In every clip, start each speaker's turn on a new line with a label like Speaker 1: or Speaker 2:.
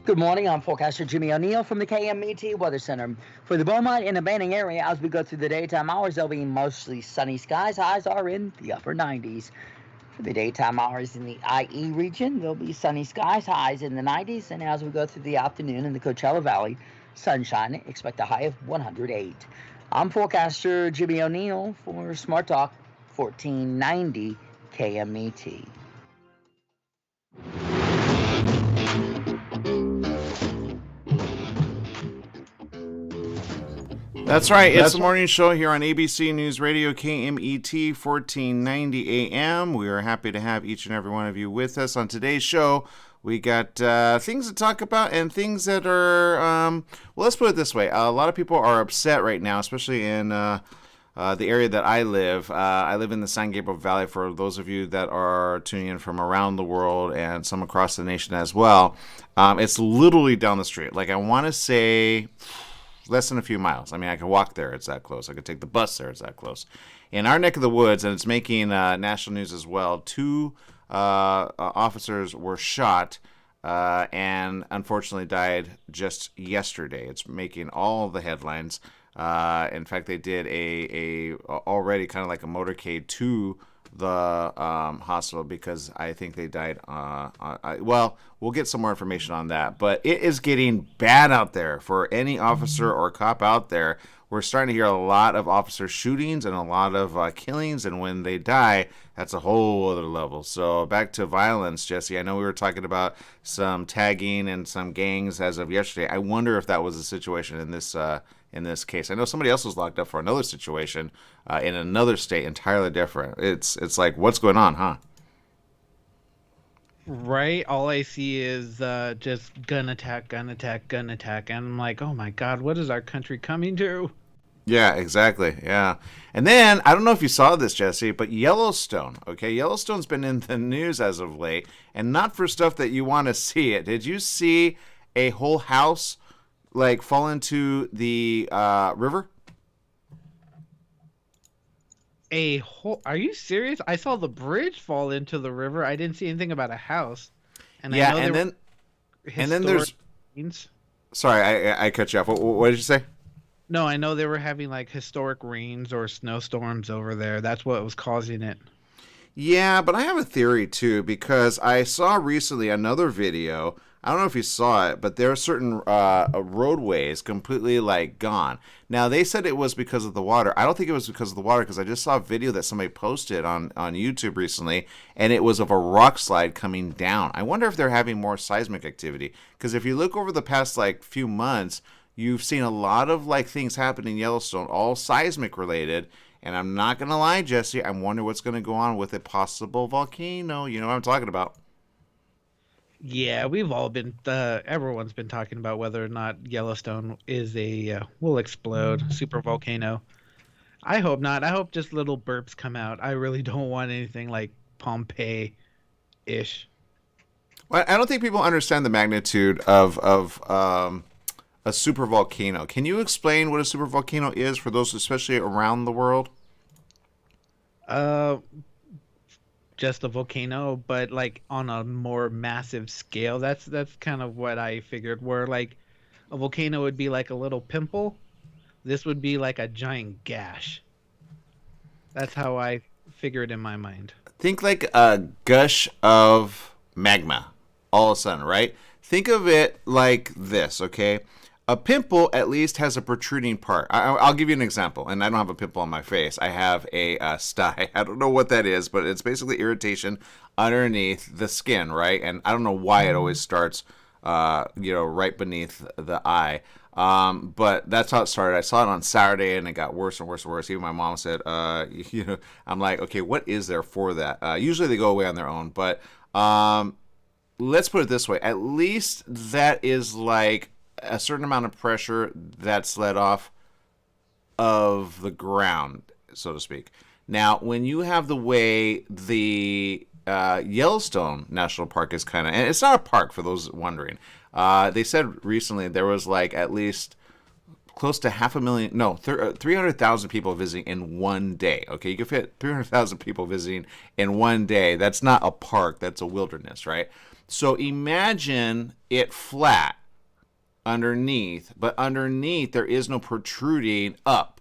Speaker 1: Good morning. I'm forecaster Jimmy O'Neill from the KMET Weather Center. For the Beaumont and the Banning area, as we go through the daytime hours, there'll be mostly sunny skies. Highs are in the upper 90s. For the daytime hours in the IE region, there'll be sunny skies. Highs in the 90s. And as we go through the afternoon in the Coachella Valley, sunshine. Expect a high of 108. I'm forecaster Jimmy O'Neill for Smart Talk 1490 KMET.
Speaker 2: That's right. It's the morning show here on ABC News Radio, KMET 1490 AM. We are happy to have each and every one of you with us on today's show. We got things to talk about and things that are, well, let's put it this way. A lot of people are upset right now, especially in the area that I live. I live in the San Gabriel Valley, for those of you that are tuning in from around the world and some across the nation as well. It's literally down the street. Like, I want to say less than a few miles. I mean, I could walk there. It's that close. I could take the bus there. It's that close. In our neck of the woods, and it's making national news as well, two officers were shot and unfortunately died just yesterday. It's making all the headlines. In fact, they did a already kind of like a motorcade to the hospital because I think they died. Well, we'll get some more information on that. But it is getting bad out there for any officer or cop out there. We're starting to hear a lot of officer shootings and a lot of killings, and when they die, that's a whole other level. So back to violence, Jesse. I know we were talking about some tagging and some gangs as of yesterday. I wonder if that was the situation in this case. I know somebody else was locked up for another situation in another state entirely different. It's like, what's going on, huh?
Speaker 3: Right. All I see is just gun attack, gun attack, gun attack. And I'm like, oh my God, what is our country coming to?
Speaker 2: Yeah, exactly. Yeah. And then, I don't know if you saw this, Jesse, but Yellowstone, okay? Yellowstone's been in the news as of late, and not for stuff that you want to see it. Did you see a whole house like fall into the river?
Speaker 3: Are you serious? I saw the bridge fall into the river. I didn't see anything about a house.
Speaker 2: And yeah, and then there's
Speaker 3: scenes.
Speaker 2: Sorry, I cut you off. What did you say?
Speaker 3: No, I know they were having like historic rains or snowstorms over there. That's what was causing it.
Speaker 2: Yeah, but I have a theory too, because I saw recently another video. I don't know if you saw it, but there are certain roadways completely like gone. Now, they said it was because of the water. I don't think it was because of the water, because I just saw a video that somebody posted on YouTube recently, and it was of a rock slide coming down. I wonder if they're having more seismic activity, because if you look over the past like few months, you've seen a lot of like things happen in Yellowstone, all seismic related. And I'm not going to lie, Jesse, I wonder what's going to go on with a possible volcano. You know what I'm talking about.
Speaker 3: Yeah, we've all been, everyone's been talking about whether or not Yellowstone is will explode, super volcano. I hope not. I hope just little burps come out. I really don't want anything like Pompeii-ish.
Speaker 2: Well, I don't think people understand the magnitude of a super volcano. Can you explain what a super volcano is for those especially around the world?
Speaker 3: Just a volcano, but like on a more massive scale. That's kind of what I figured, where like a volcano would be like a little pimple. This would be like a giant gash. That's how I figure it in my mind.
Speaker 2: Think like a gush of magma all of a sudden, right? Think of it like this, okay? A pimple at least has a protruding part. I'll give you an example, and I don't have a pimple on my face. I have a sty. I don't know what that is, but it's basically irritation underneath the skin, right? And I don't know why it always starts, right beneath the eye. But that's how it started. I saw it on Saturday, and it got worse and worse and worse. Even my mom said, I'm like, okay, what is there for that? Usually they go away on their own, but let's put it this way. At least that is like a certain amount of pressure that's let off of the ground, so to speak. Now, when you have the way the Yellowstone National Park is kind of, and it's not a park for those wondering. They said recently there was like at least close to 300,000 people visiting in one day. Okay, you can fit 300,000 people visiting in one day. That's not a park, that's a wilderness, right? So imagine it flat underneath, but underneath there is no protruding up.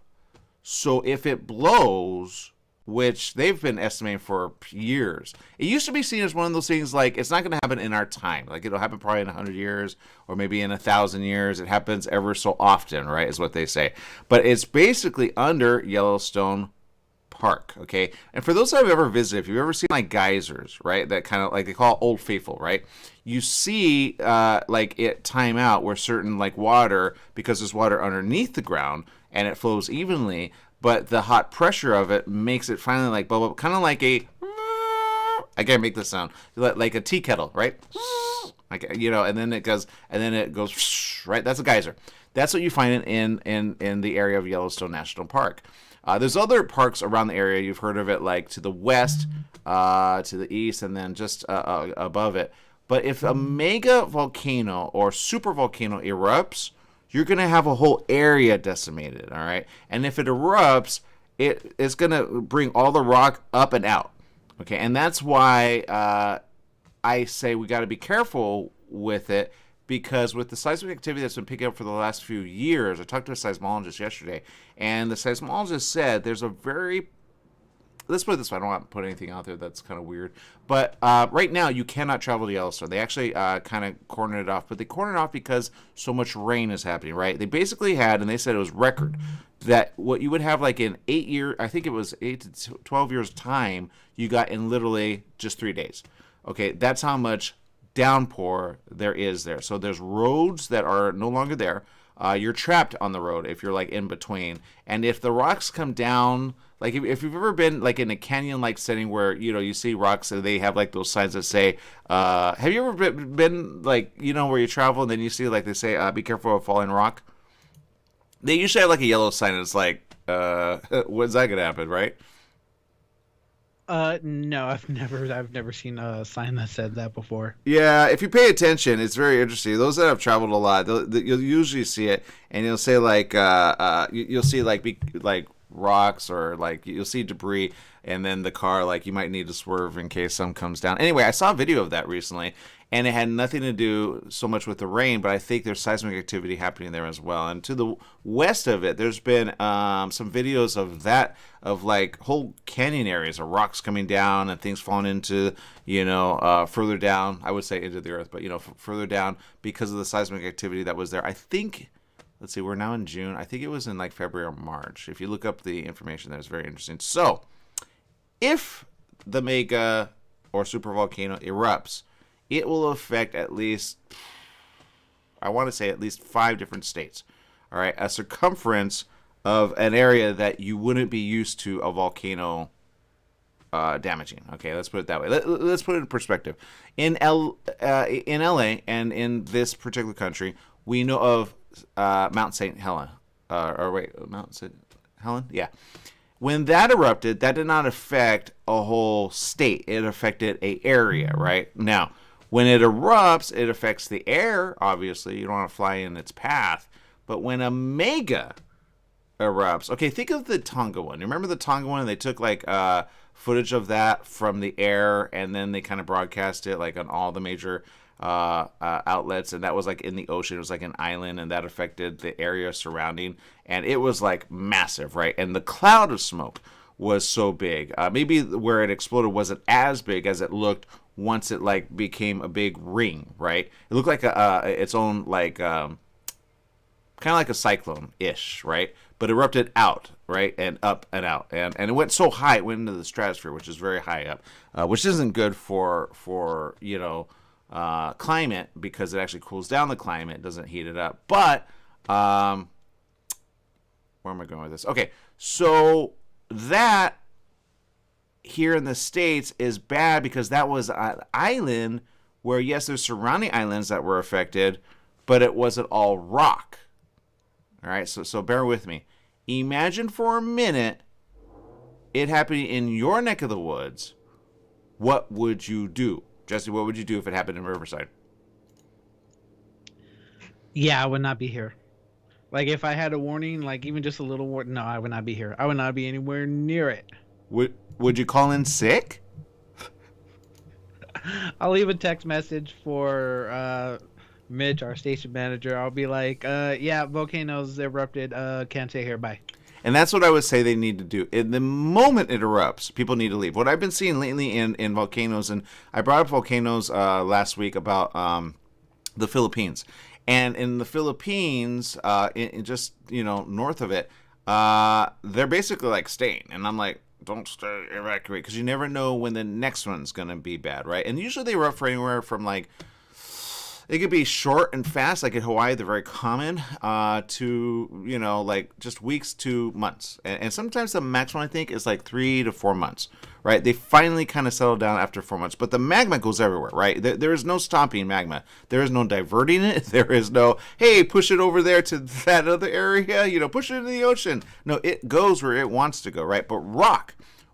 Speaker 2: So if it blows, which they've been estimating for years, it used to be seen as one of those things like it's not going to happen in our time. Like it'll happen probably in 100 years or maybe in 1,000 years. It happens ever so often, right, is what they say. But it's basically under Yellowstone Park, okay? And for those that have ever visited, if you've ever seen like geysers, right, that kind of like they call it Old Faithful, right? You see like it time out where certain like water, because there's water underneath the ground and it flows evenly, but the hot pressure of it makes it finally like bubble, kind of like a, I can't make this sound, like a tea kettle, right? Like, you know, and then it goes, right? That's a geyser. That's what you find in the area of Yellowstone National Park. There's other parks around the area. You've heard of it, like to the west, to the east, and then just above it. But if a mega volcano or super volcano erupts, you're going to have a whole area decimated, all right? And if it erupts, it's going to bring all the rock up and out, okay? And that's why I say we got to be careful with it, because with the seismic activity that's been picking up for the last few years, I talked to a seismologist yesterday, and the seismologist said there's a very, let's put it this way, I don't want to put anything out there that's kind of weird, but right now you cannot travel to Yellowstone. They actually kind of cornered it off, but they cornered it off because so much rain is happening, right? They basically had, and they said it was record, that what you would have like in 8 years, I think it was 8 to 12 years time, you got in literally just 3 days. Okay, that's how much downpour there is there. So there's roads that are no longer there. You're trapped on the road if you're like in between. And if the rocks come down, like if you've ever been like in a canyon-like setting where, you know, you see rocks and they have like those signs that say, have you ever been like, you know, where you travel and then you see like they say, be careful of falling rock? They usually have like a yellow sign and it's like, when's that gonna happen, right?
Speaker 3: No, I've never seen a sign that said that before.
Speaker 2: Yeah, if you pay attention, it's very interesting. Those that have traveled a lot, you'll usually see it, and you'll say like, you'll see like rocks or like you'll see debris, and then the car, like you might need to swerve in case some comes down. Anyway, I saw a video of that recently, and it had nothing to do so much with the rain, but I think there's seismic activity happening there as well. And to the west of it, there's been some videos of that, of like whole canyon areas of rocks coming down and things falling into, you know, further down, I would say into the earth, but, you know, further down because of the seismic activity that was there. I think, let's see, we're now in June. I think it was in like February or March. If you look up the information there, it's very interesting. So, if the mega or supervolcano erupts, it will affect at least, I want to say at least 5 different states. All right, a circumference of an area that you wouldn't be used to a volcano damaging. Okay, let's put it that way. Let's put it in perspective. In LA and in this particular country, we know of Mount St. Helena. Mount St. Helen? Yeah. When that erupted, that did not affect a whole state. It affected an area, right? Now, when it erupts, it affects the air, obviously. You don't want to fly in its path. But when a mega erupts, okay, think of the Tonga one. You remember the Tonga one? They took like footage of that from the air, and then they kind of broadcast it like on all the major outlets, and that was like in the ocean. It was like an island, and that affected the area surrounding, and it was like massive, right? And the cloud of smoke was so big. Maybe where it exploded wasn't as big as it looked once it like became a big ring, right? It looked like its own like kind of like a cyclone-ish, right? But erupted out, right, and up and out, and it went so high, it went into the stratosphere, which is very high up, which isn't good for you know, climate, because it actually cools down the climate, it doesn't heat it up. But where am I going with this? Okay, so that here in the States is bad because that was an island where, yes, there's surrounding islands that were affected, but it wasn't all rock. All right, so bear with me. Imagine for a minute it happening in your neck of the woods. What would you do? Jesse, what would you do if it happened in Riverside?
Speaker 3: Yeah, I would not be here. Like, if I had a warning, like even just a little warning, no, I would not be here. I would not be anywhere near it.
Speaker 2: Would you call in sick?
Speaker 3: I'll leave a text message for Mitch, our station manager. I'll be like, yeah, volcanoes erupted. Can't stay here. Bye.
Speaker 2: And that's what I would say they need to do. In the moment it erupts, people need to leave. What I've been seeing lately in volcanoes, and I brought up volcanoes last week about the Philippines. And in the Philippines, in just, north of it, they're basically like staying. And I'm like, don't stay, evacuate, because you never know when the next one's going to be bad, right? And usually they erupt for anywhere from like, it could be short and fast, like in Hawaii, they're very common, to, like just weeks to months. And sometimes the maximum, I think, is like 3 to 4 months, right? They finally kind of settle down after 4 months. But the magma goes everywhere, right? There is no stopping magma. There is no diverting it. There is no, hey, push it over there to that other area, push it into the ocean. No, it goes where it wants to go, right? But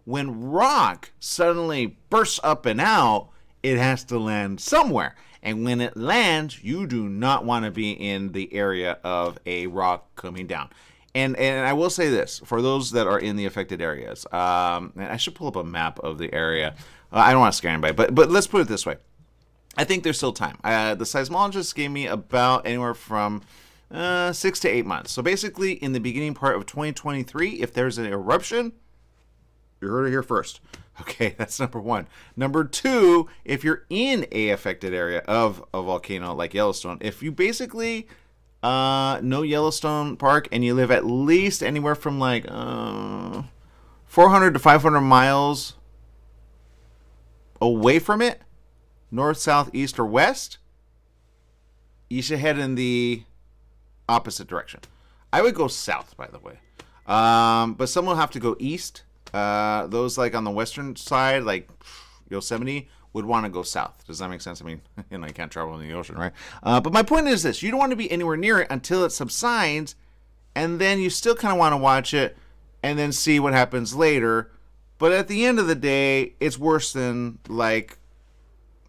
Speaker 2: when rock suddenly bursts up and out, it has to land somewhere. And when it lands, you do not want to be in the area of a rock coming down. And I will say this, for those that are in the affected areas, and I should pull up a map of the area. I don't want to scare anybody, but let's put it this way. I think there's still time. The seismologist gave me about anywhere from 6 to 8 months. So basically, in the beginning part of 2023, if there's an eruption, you heard it here first. Okay, that's number one. Number two, if you're in a affected area of a volcano like Yellowstone, if you basically know Yellowstone Park and you live at least anywhere from like 400 to 500 miles away from it, north, south, east, or west, you should head in the opposite direction. I would go south, by the way. But some will have to go east. Those like on the western side, like Yosemite, would want to go south. Does that make sense? I mean, you can't travel in the ocean, right? But my point is this: you don't want to be anywhere near it until it subsides, and then you still kind of want to watch it and then see what happens later. But at the end of the day, it's worse than like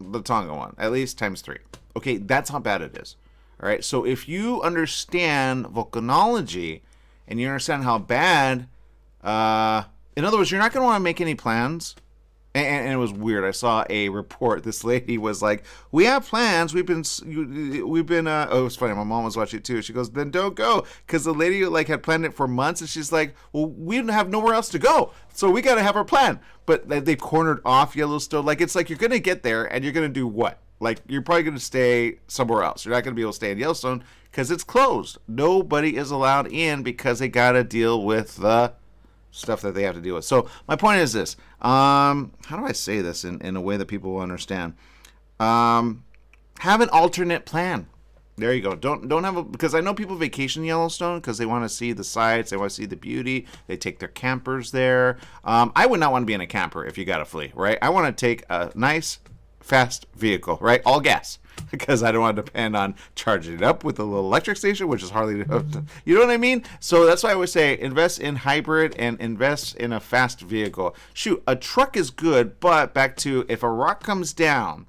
Speaker 2: the Tonga one, at least times 3. Okay, that's how bad it is. All right. So if you understand volcanology and you understand how bad, in other words, you're not going to want to make any plans. And it was weird. I saw a report. This lady was like, "We have plans. We've been. Oh, it was funny. My mom was watching it too. She goes, "Then don't go," because the lady like had planned it for months, and she's like, "Well, we have nowhere else to go, so we got to have our plan." But they cornered off Yellowstone. Like it's like you're going to get there, and you're going to do what? Like you're probably going to stay somewhere else. You're not going to be able to stay in Yellowstone because it's closed. Nobody is allowed in because they got to deal with the stuff that they have to deal with. So my point is this. How do I say this in a way that people will understand? Have an alternate plan. There you go. Don't have because I know people vacation in Yellowstone because they want to see the sights, they want to see the beauty. They take their campers there. I would not want to be in a camper if you got to flee, right? I want to take a nice, fast vehicle, right? All gas. Because I don't want to depend on charging it up with a little electric station, which is hardly, you know what I mean? So that's why I would say invest in hybrid and invest in a fast vehicle. Shoot, a truck is good, but back to if a rock comes down,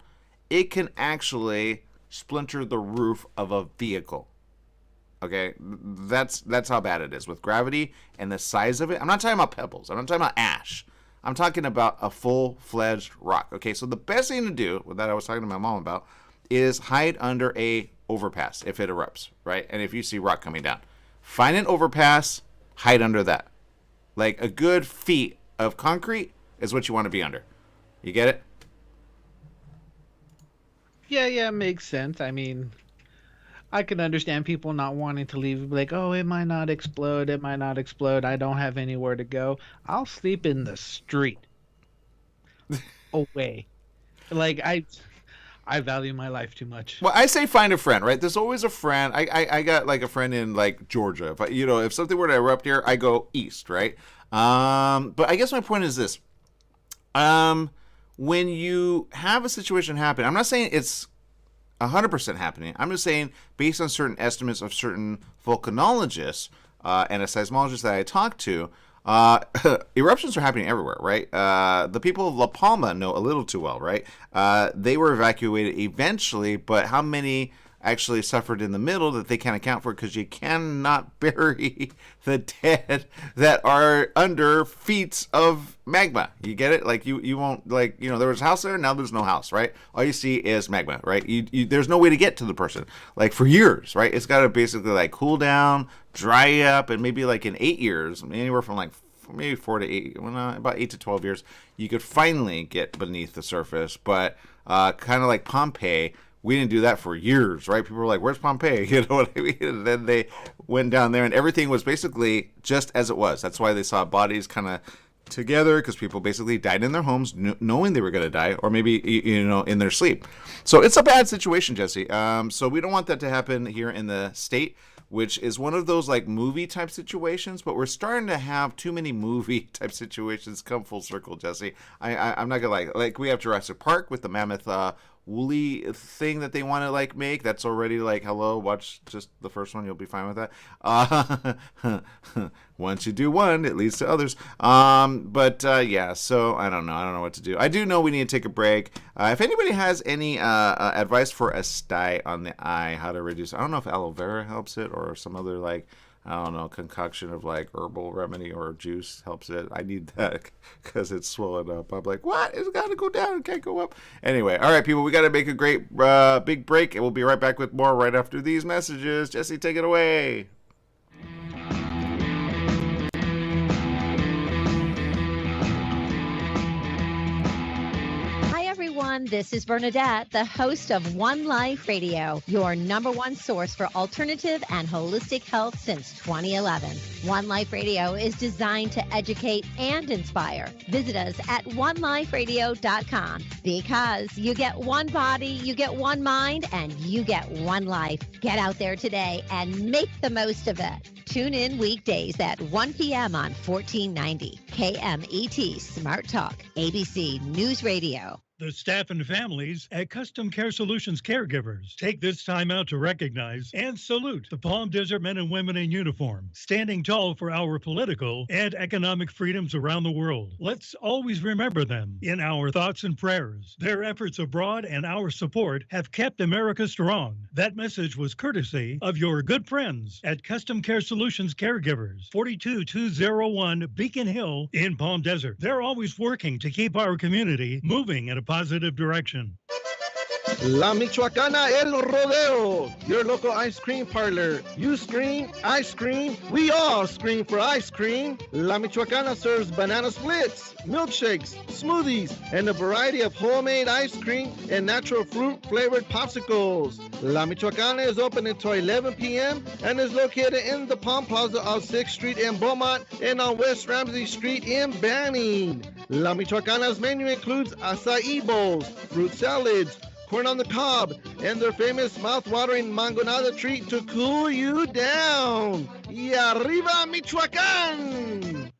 Speaker 2: it can actually splinter the roof of a vehicle. Okay, that's how bad it is with gravity and the size of it. I'm not talking about pebbles. I'm not talking about ash. I'm talking about a full-fledged rock. Okay, so the best thing to do, that I was talking to my mom about, is hide under a overpass if it erupts, right? And if you see rock coming down, find an overpass, hide under that. Like a good feet of concrete is what you want to be under. You get it?
Speaker 3: Yeah, makes sense. I mean, I can understand people not wanting to leave, like, oh, it might not explode, I don't have anywhere to go. I'll sleep in the street. Away. Like, I value my life too much.
Speaker 2: Well, I say find a friend, right? There's always a friend. I got like a friend in like Georgia. If something were to erupt here, I go east, right? But I guess my point is this. When you have a situation happen, I'm not saying it's 100% happening. I'm just saying based on certain estimates of certain volcanologists and a seismologist that I talked to, eruptions are happening everywhere, right? The people of La Palma know a little too well, right? They were evacuated eventually, but how many actually suffered in the middle that they can't account for, because you cannot bury the dead that are under feet of magma. You get it? Like you won't, like, you know, there was a house there, now there's no house, right? All you see is magma, right? There's no way to get to the person, like, for years, right? It's got to basically like cool down, dry up, and maybe like in 8 years, anywhere from like maybe 4 to 8, well, about 8 to 12 years, you could finally get beneath the surface. But kind of like Pompeii, we didn't do that for years, right? People were like, where's Pompeii? You know what I mean? And then they went down there and everything was basically just as it was. That's why they saw bodies kind of together, because people basically died in their homes knowing they were going to die, or maybe, you know, in their sleep. So it's a bad situation, Jesse. So we don't want that to happen here in the state, which is one of those like movie type situations, but we're starting to have too many movie type situations come full circle, Jesse. I'm not gonna like we have Jurassic Park with the mammoth woolly thing that they want to like make. That's already like, hello, watch just the first one, you'll be fine with that. Once you do one, it leads to others. Yeah, so I don't know what to do. I do know we need to take a break. If anybody has any advice for a sty on the eye, how to reduce, I don't know if aloe vera helps it or some other like, I don't know, concoction of like herbal remedy or juice helps it. I need that because it's swollen up. I'm like, what? It's got to go down. It can't go up. Anyway, all right, people, we got to make a great big break, and we'll be right back with more right after these messages. Jesse, take it away.
Speaker 4: This is Bernadette, the host of One Life Radio, your number one source for alternative and holistic health since 2011. One Life Radio is designed to educate and inspire. Visit us at oneliferadio.com, because you get one body, you get one mind, and you get one life. Get out there today and make the most of it. Tune in weekdays at 1 p.m. on 1490 KMET Smart Talk, ABC News Radio.
Speaker 5: The staff and families at Custom Care Solutions Caregivers take this time out to recognize and salute the Palm Desert men and women in uniform, standing tall for our political and economic freedoms around the world. Let's always remember them in our thoughts and prayers. Their efforts abroad and our support have kept America strong. That message was courtesy of your good friends at Custom Care Solutions Caregivers, 42201 Beacon Hill in Palm Desert. They're always working to keep our community moving in a positive direction.
Speaker 6: La Michoacana El Rodeo, your local ice cream parlor. You scream, I scream, we all scream for ice cream. La Michoacana serves banana splits, milkshakes, smoothies, and a variety of homemade ice cream and natural fruit flavored popsicles. La Michoacana is open until 11 p.m. and is located in the Palm Plaza of 6th Street in Beaumont and on West Ramsey Street in Banning. La Michoacana's menu includes acai bowls, fruit salads, corn on the cob, and their famous mouth-watering mangonada treat to cool you down. Y arriba, Michoacán!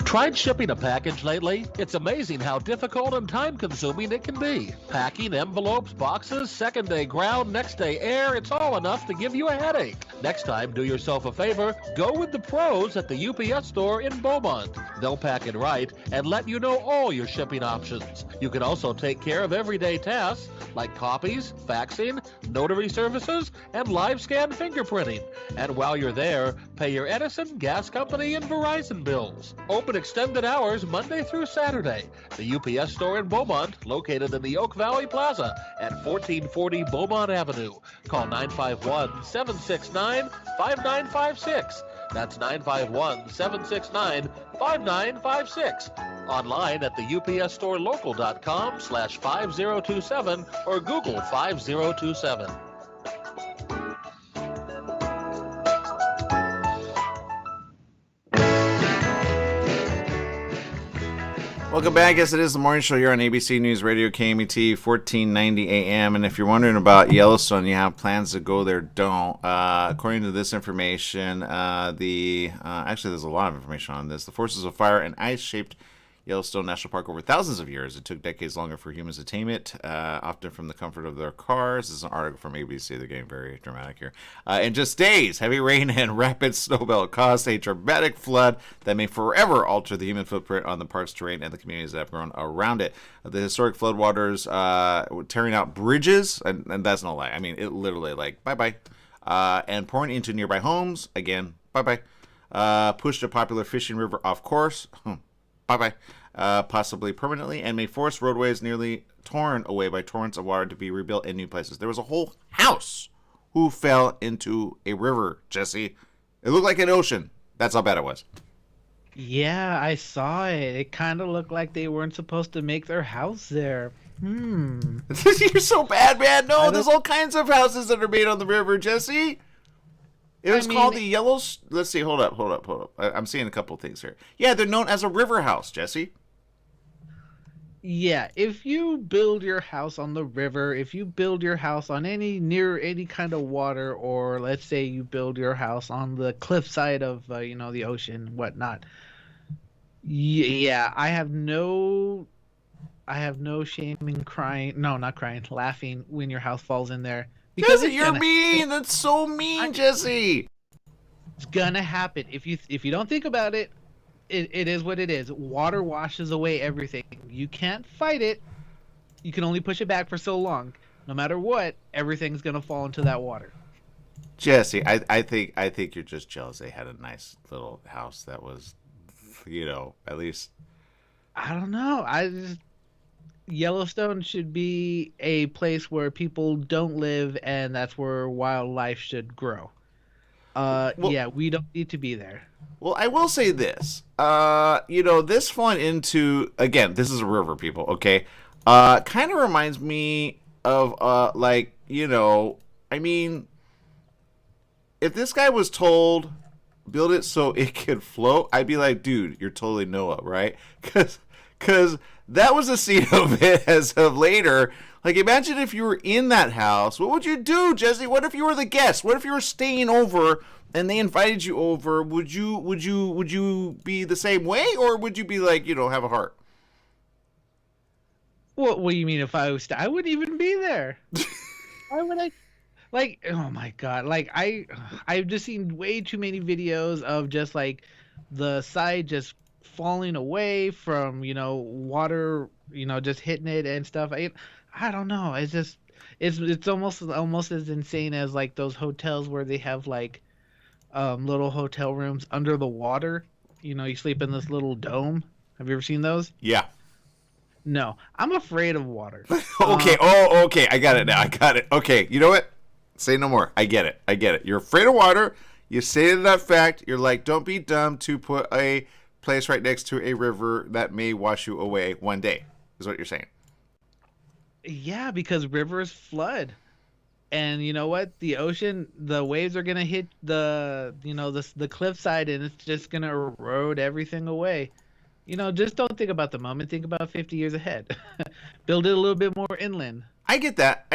Speaker 7: Tried shipping a package lately? It's amazing how difficult and time-consuming it can be. Packing, envelopes, boxes, second-day ground, next-day air, it's all enough to give you a headache. Next time, do yourself a favor, go with the pros at the UPS store in Beaumont. They'll pack it right and let you know all your shipping options. You can also take care of everyday tasks like copies, faxing, notary services, and live scan fingerprinting. And while you're there, pay your Edison, gas company, and Verizon bills. Open extended hours Monday through Saturday. The UPS store in Beaumont, located in the Oak Valley Plaza at 1440 Beaumont Avenue. Call 951-769-5956. That's 951-769-5956. Online at the upsstorelocal.com/5027 or Google 5027.
Speaker 2: Welcome back. Yes, it is the morning show here on ABC News Radio, KMET, 1490 AM. And if you're wondering about Yellowstone, you have plans to go there, don't. According to this information, actually, there's a lot of information on this. The forces of fire and ice-shaped Yellowstone National Park over thousands of years. It took decades longer for humans to tame it, often from the comfort of their cars. This is an article from ABC. They're getting very dramatic here. In just days, heavy rain and rapid snowmelt caused a dramatic flood that may forever alter the human footprint on the park's terrain and the communities that have grown around it. The historic floodwaters tearing out bridges, and that's no lie. I mean, it literally, like, bye-bye. And pouring into nearby homes, again, bye-bye. Pushed a popular fishing river off course. Bye-bye. Possibly permanently, and may force roadways nearly torn away by torrents of water to be rebuilt in new places. There was a whole house who fell into a river, Jesse. It looked like an ocean. That's how bad it was.
Speaker 3: Yeah, I saw it. It kind of looked like they weren't supposed to make their house there.
Speaker 2: You're so bad, man. No, there's all kinds of houses that are made on the river, Jesse. It was called the Yellow... Let's see. Hold up. I'm seeing a couple of things here. Yeah, they're known as a river house, Jesse.
Speaker 3: Yeah, if you build your house on the river, if you build your house on near any kind of water, or let's say you build your house on the cliffside of the ocean, whatnot. Yeah, I have no shame in crying. No, not crying, laughing when your house falls in there.
Speaker 2: Because you're mean. That's so mean, Jesse.
Speaker 3: It's gonna happen. If you don't think about it, it is what it is. Water washes away everything. You can't fight it. You can only push it back for so long. No matter what, everything's gonna fall into that water.
Speaker 2: Jesse, I think you're just jealous. They had a nice little house that was, at least.
Speaker 3: I don't know. Yellowstone should be a place where people don't live, and that's where wildlife should grow. Yeah, we don't need to be there.
Speaker 2: Well, I will say this. This falling into, again, this is a river, people, okay? Kind of reminds me of, if this guy was told, build it so it could float, I'd be like, dude, you're totally Noah, right? Because that was a scene of it as of later. Like, imagine if you were in that house. What would you do, Jesse? What if you were the guest? What if you were staying over and they invited you over? Would you be the same way, or would you be like, have a heart?
Speaker 3: What do you mean if I was? I wouldn't even be there. Why would I? Like, oh my god! Like I've just seen way too many videos of just like the side just falling away from water, just hitting it and stuff. I don't know. It's just it's almost as insane as like those hotels where they have like little hotel rooms under the water. You sleep in this little dome. Have you ever seen those?
Speaker 2: Yeah.
Speaker 3: No, I'm afraid of water.
Speaker 2: Okay. Okay. I got it now. I got it. Okay. You know what? Say no more. I get it. You're afraid of water. You stated that fact. You're like, don't be dumb to put a place right next to a river that may wash you away one day, is what you're saying.
Speaker 3: Yeah, because rivers flood. And you know what? The ocean, the waves are going to hit the cliffside, and it's just going to erode everything away. Just don't think about the moment. Think about 50 years ahead. Build it a little bit more inland.
Speaker 2: I get that.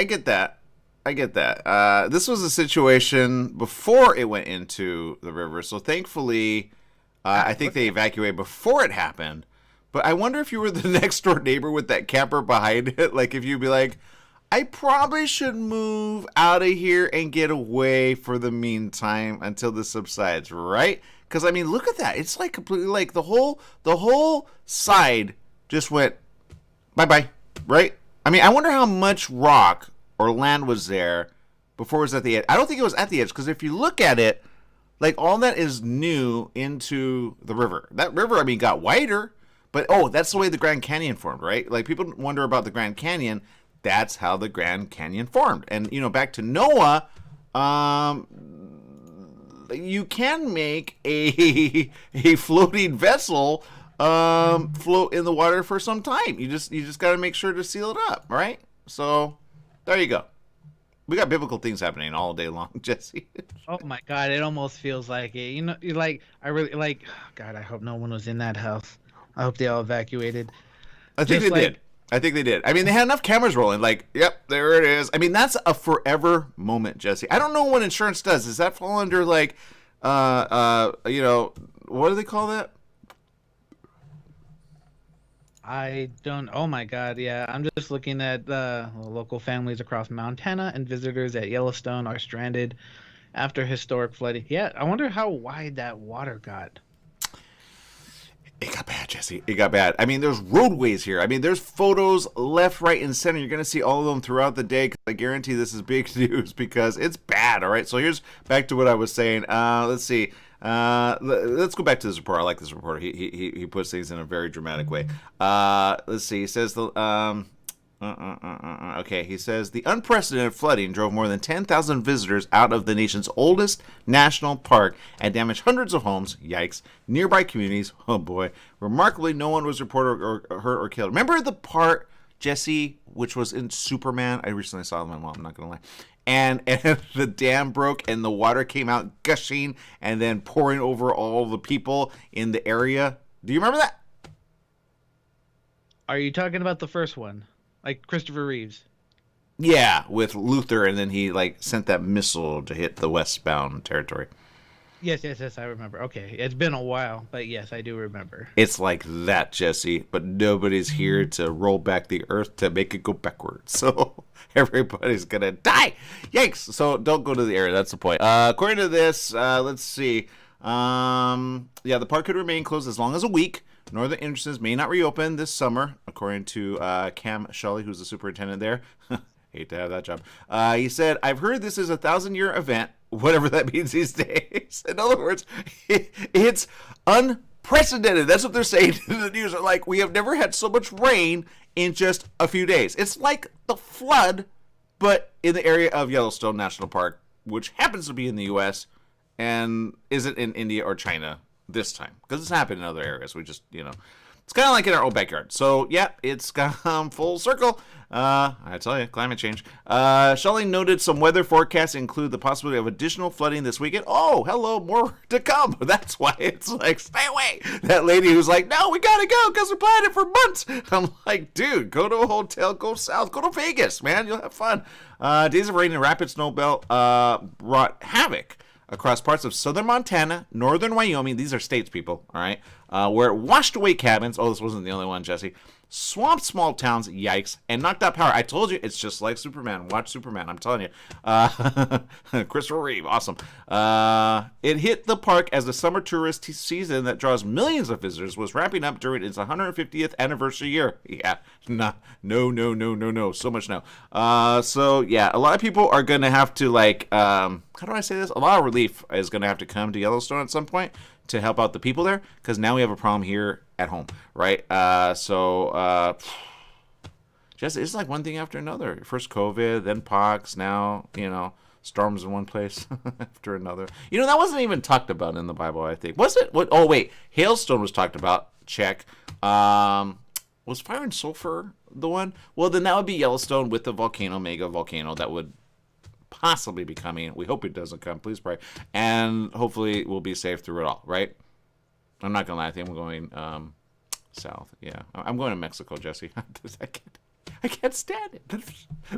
Speaker 2: This was a situation before it went into the river, so thankfully, I think they evacuated before it happened. But I wonder if you were the next door neighbor with that camper behind it, like if you'd be like, I probably should move out of here and get away for the meantime until this subsides, right? Because I mean, look at that. It's like completely like the whole side just went bye-bye, right? I mean, I wonder how much rock or land was there before it was at the edge. I don't think it was at the edge, because if you look at it, like all that is new into the river. That river, I mean, got wider, but that's the way the Grand Canyon formed, right? Like people wonder about the Grand Canyon. That's how the Grand Canyon formed. And back to Noah, you can make a floating vessel float in the water for some time. You just got to make sure to seal it up, right? So there you go. We got biblical things happening all day long, Jesse.
Speaker 3: Oh my God, it almost feels like it. I really like. God, I hope no one was in that house. I hope they all evacuated.
Speaker 2: I think they did. I mean, they had enough cameras rolling. Like, yep, there it is. I mean, that's a forever moment, Jesse. I don't know what insurance does. Does that fall under like, what do they call that?
Speaker 3: I don't. Oh my God, yeah. I'm just looking at local families across Montana and visitors at Yellowstone are stranded after historic flooding. Yeah, I wonder how wide that water got.
Speaker 2: It got bad, Jesse. It got bad. I mean, there's roadways here. I mean, there's photos left, right, and center. You're going to see all of them throughout the day. I guarantee this is big news because it's bad, all right? So here's back to what I was saying. Let's see. Let's go back to this report. I like this report. He puts things in a very dramatic way. Let's see. He says okay, he says the unprecedented flooding drove more than 10,000 visitors out of the nation's oldest national park and damaged hundreds of homes. Yikes! Nearby communities. Oh boy! Remarkably, no one was reported or hurt or killed. Remember the part, Jesse, which was in Superman? I recently saw it with my mom. I'm not gonna lie. And the dam broke and the water came out gushing and then pouring over all the people in the area. Do you remember that?
Speaker 3: Are you talking about the first one? Like Christopher Reeves?
Speaker 2: Yeah, with Luther, and then he sent that missile to hit the westbound territory.
Speaker 3: Yes, I remember. Okay, it's been a while, but yes, I do remember.
Speaker 2: It's like that, Jesse, but nobody's here to roll back the earth to make it go backwards. So everybody's gonna die. Yikes! So don't go to the area. That's the point. According to this, let's see. The park could remain closed as long as a week. Northern entrances may not reopen this summer, according to Cam Shelley, who's the superintendent there. Hate to have that job. He said, I've heard this is a 1,000-year event, whatever that means these days. In other words, it's unprecedented. That's what they're saying in the news. They're like, we have never had so much rain in just a few days. It's like the flood, but in the area of Yellowstone National Park, which happens to be in the U.S. and isn't in India or China this time, because it's happened in other areas. We just, it's kind of like in our own backyard. So, yeah, it's gone full circle. I tell you, climate change. Shelley noted some weather forecasts include the possibility of additional flooding this weekend. Oh, hello, more to come. That's why it's like, stay away. That lady who's like, no, we got to go because we're planning for months. I'm like, dude, go to a hotel, go south, go to Vegas, man. You'll have fun. Days of rain and rapid snow belt brought havoc across parts of southern Montana, northern Wyoming. These are states, people, all right, where it washed away cabins. Oh, this wasn't the only one, Jesse. Swamped small towns, yikes, and knocked out power. I told you, it's just like Superman. Watch Superman, I'm telling you. Christopher Reeve, awesome. It hit the park as the summer tourist season that draws millions of visitors was wrapping up during its 150th anniversary year. Yeah, no, so much no. So, yeah, a lot of people are going to have to, how do I say this? A lot of relief is going to have to come to Yellowstone at some point to help out the people there, because now we have a problem here at home, right? Just it's like one thing after another. First COVID, then pox, now, storms in one place after another. That wasn't even talked about in the Bible, I think. Was it? What? Oh, wait. Hailstone was talked about. Check. Was fire and sulfur the one? Well, then that would be Yellowstone with the volcano, mega volcano that would possibly be coming. We hope it doesn't come. Please pray. And hopefully we'll be safe through it all, right? I'm not going to lie. I think I'm going south. Yeah. I'm going to Mexico, Jesse. I can't stand it.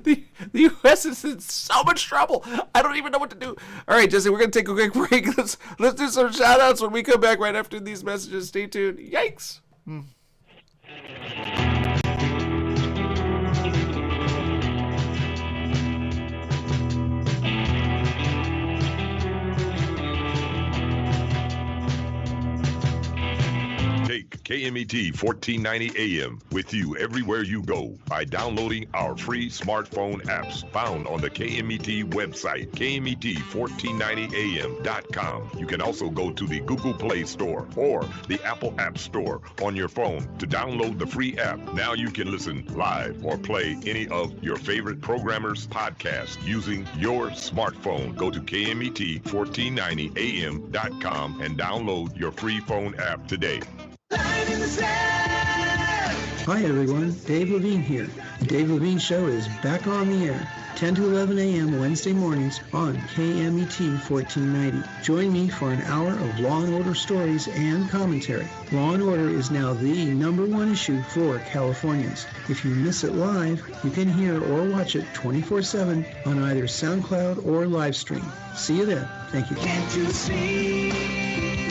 Speaker 2: The U.S. is in so much trouble. I don't even know what to do. All right, Jesse, we're going to take a quick break. Let's do some shout-outs when we come back right after these messages. Stay tuned. Yikes.
Speaker 8: Take KMET 1490 AM with you everywhere you go by downloading our free smartphone apps found on the KMET website, KMET1490am.com. You can also go to the Google Play Store or the Apple App Store on your phone to download the free app. Now you can listen live or play any of your favorite programmers' podcasts using your smartphone. Go to KMET1490am.com and download your free phone app today.
Speaker 9: Hi everyone, Dave Levine here. The Dave Levine Show is back on the air, 10 to 11 a.m. Wednesday mornings on KMET 1490. Join me for an hour of Law & Order stories and commentary. Law & Order is now the #1 issue for Californians. If you miss it live, you can hear or watch it 24/7 on either SoundCloud or Livestream. See you there. Thank you. Can't you see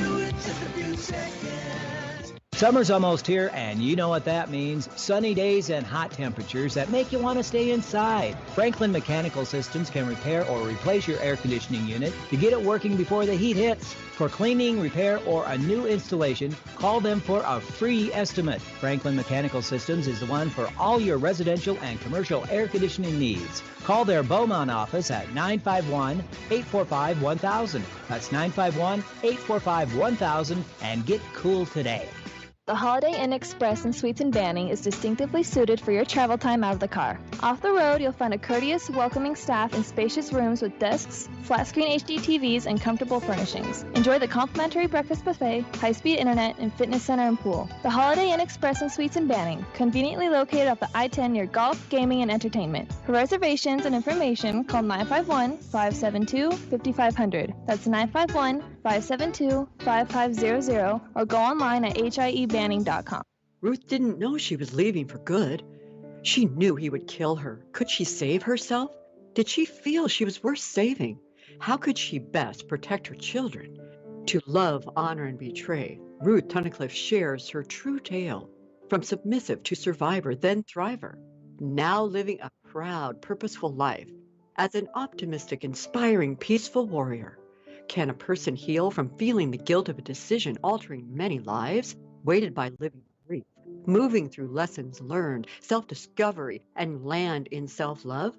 Speaker 9: with just a few seconds?
Speaker 10: Summer's almost here, and you know what that means. Sunny days and hot temperatures that make you want to stay inside. Franklin Mechanical Systems can repair or replace your air conditioning unit to get it working before the heat hits. For cleaning, repair, or a new installation, call them for a free estimate. Franklin Mechanical Systems is the one for all your residential and commercial air conditioning needs. Call their Beaumont office at 951-845-1000. That's 951-845-1000 and get cool today.
Speaker 11: The Holiday Inn Express and Suites in Banning is distinctively suited for your travel time out of the car. Off the road, you'll find a courteous, welcoming staff in spacious rooms with desks, flat-screen HD TVs, and comfortable furnishings. Enjoy the complimentary breakfast buffet, high-speed internet, and fitness center and pool. The Holiday Inn Express and Suites in Banning, conveniently located off the I-10 near golf, gaming, and entertainment. For reservations and information, call 951-572-5500. That's 951-572-5500, or go online at HIEBanning.com.
Speaker 12: Ruth didn't know she was leaving for good. She knew he would kill her. Could she save herself? Did she feel she was worth saving? How could she best protect her children? To love, honor, and betray, Ruth Tunnicliffe shares her true tale. From submissive to survivor, then thriver. Now living a proud, purposeful life as an optimistic, inspiring, peaceful warrior. Can a person heal from feeling the guilt of a decision altering many lives? Weighted by living grief, moving through lessons learned, self-discovery, and land in self-love?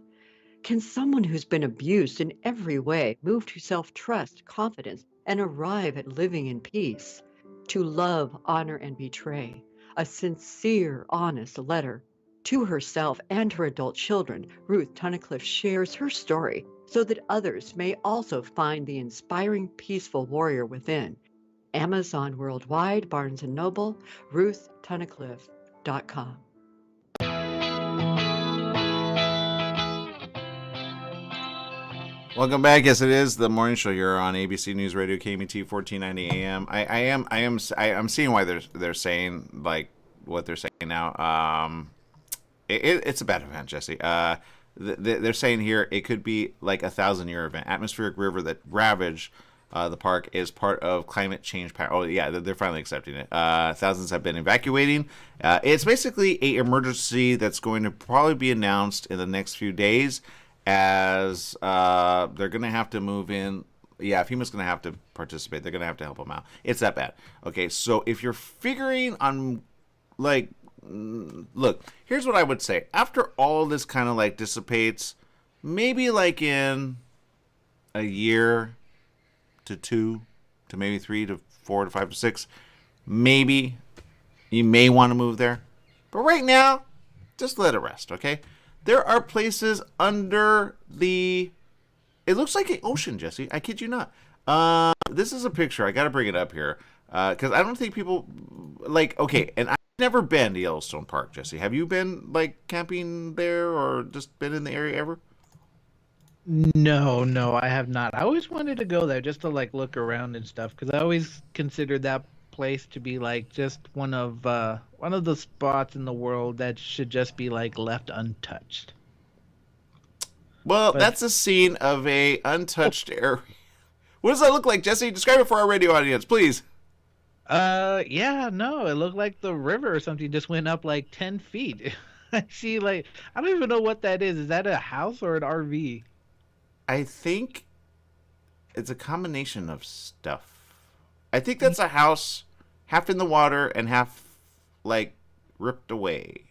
Speaker 12: Can someone who's been abused in every way move to self-trust, confidence, and arrive at living in peace? To love, honor, and betray, a sincere, honest letter. To herself and her adult children, Ruth Tunnicliffe shares her story so that others may also find the inspiring, peaceful warrior within. Amazon worldwide, Barnes & Noble, RuthTunnicliffe.com.
Speaker 2: Welcome back. Yes, it is the morning show here on ABC News Radio KMET 1490 AM. I'm seeing why they're saying like what they're saying now. It's a bad event, Jesse. They're saying here it could be like a 1,000-year event. Atmospheric river that ravaged the park is part of climate change. Oh, yeah, they're finally accepting it. Thousands have been evacuating. It's basically an emergency that's going to probably be announced in the next few days as they're going to have to move in. Yeah, FEMA's going to have to participate. They're going to have to help them out. It's that bad. Okay, so if you're figuring on, like, look, here's what I would say. After all this kind of, like, dissipates, maybe, like, in a year to 2 to maybe 3 to 4 to 5 to 6, maybe you may want to move there. But right now, just let it rest, okay? There are places under the... It looks like an ocean, Jesse. I kid you not. This is a picture. I got to bring it up here. Because I don't think people... Like, okay, and I've never been to Yellowstone Park, Jesse. Have you been, like, camping there or just been in the area ever?
Speaker 3: No, I have not. I always wanted to go there just to like look around and stuff because I always considered that place to be like just one of the spots in the world that should just be like left untouched.
Speaker 2: Well, that's a scene of a untouched area. What does that look like, Jesse? Describe it for our radio audience, please.
Speaker 3: Yeah, no, it looked like the river or something just went up like 10 feet. I see, like, I don't even know what that is. Is that a house or an RV?
Speaker 2: I think it's a combination of stuff. I think that's a house, half in the water and half like ripped away.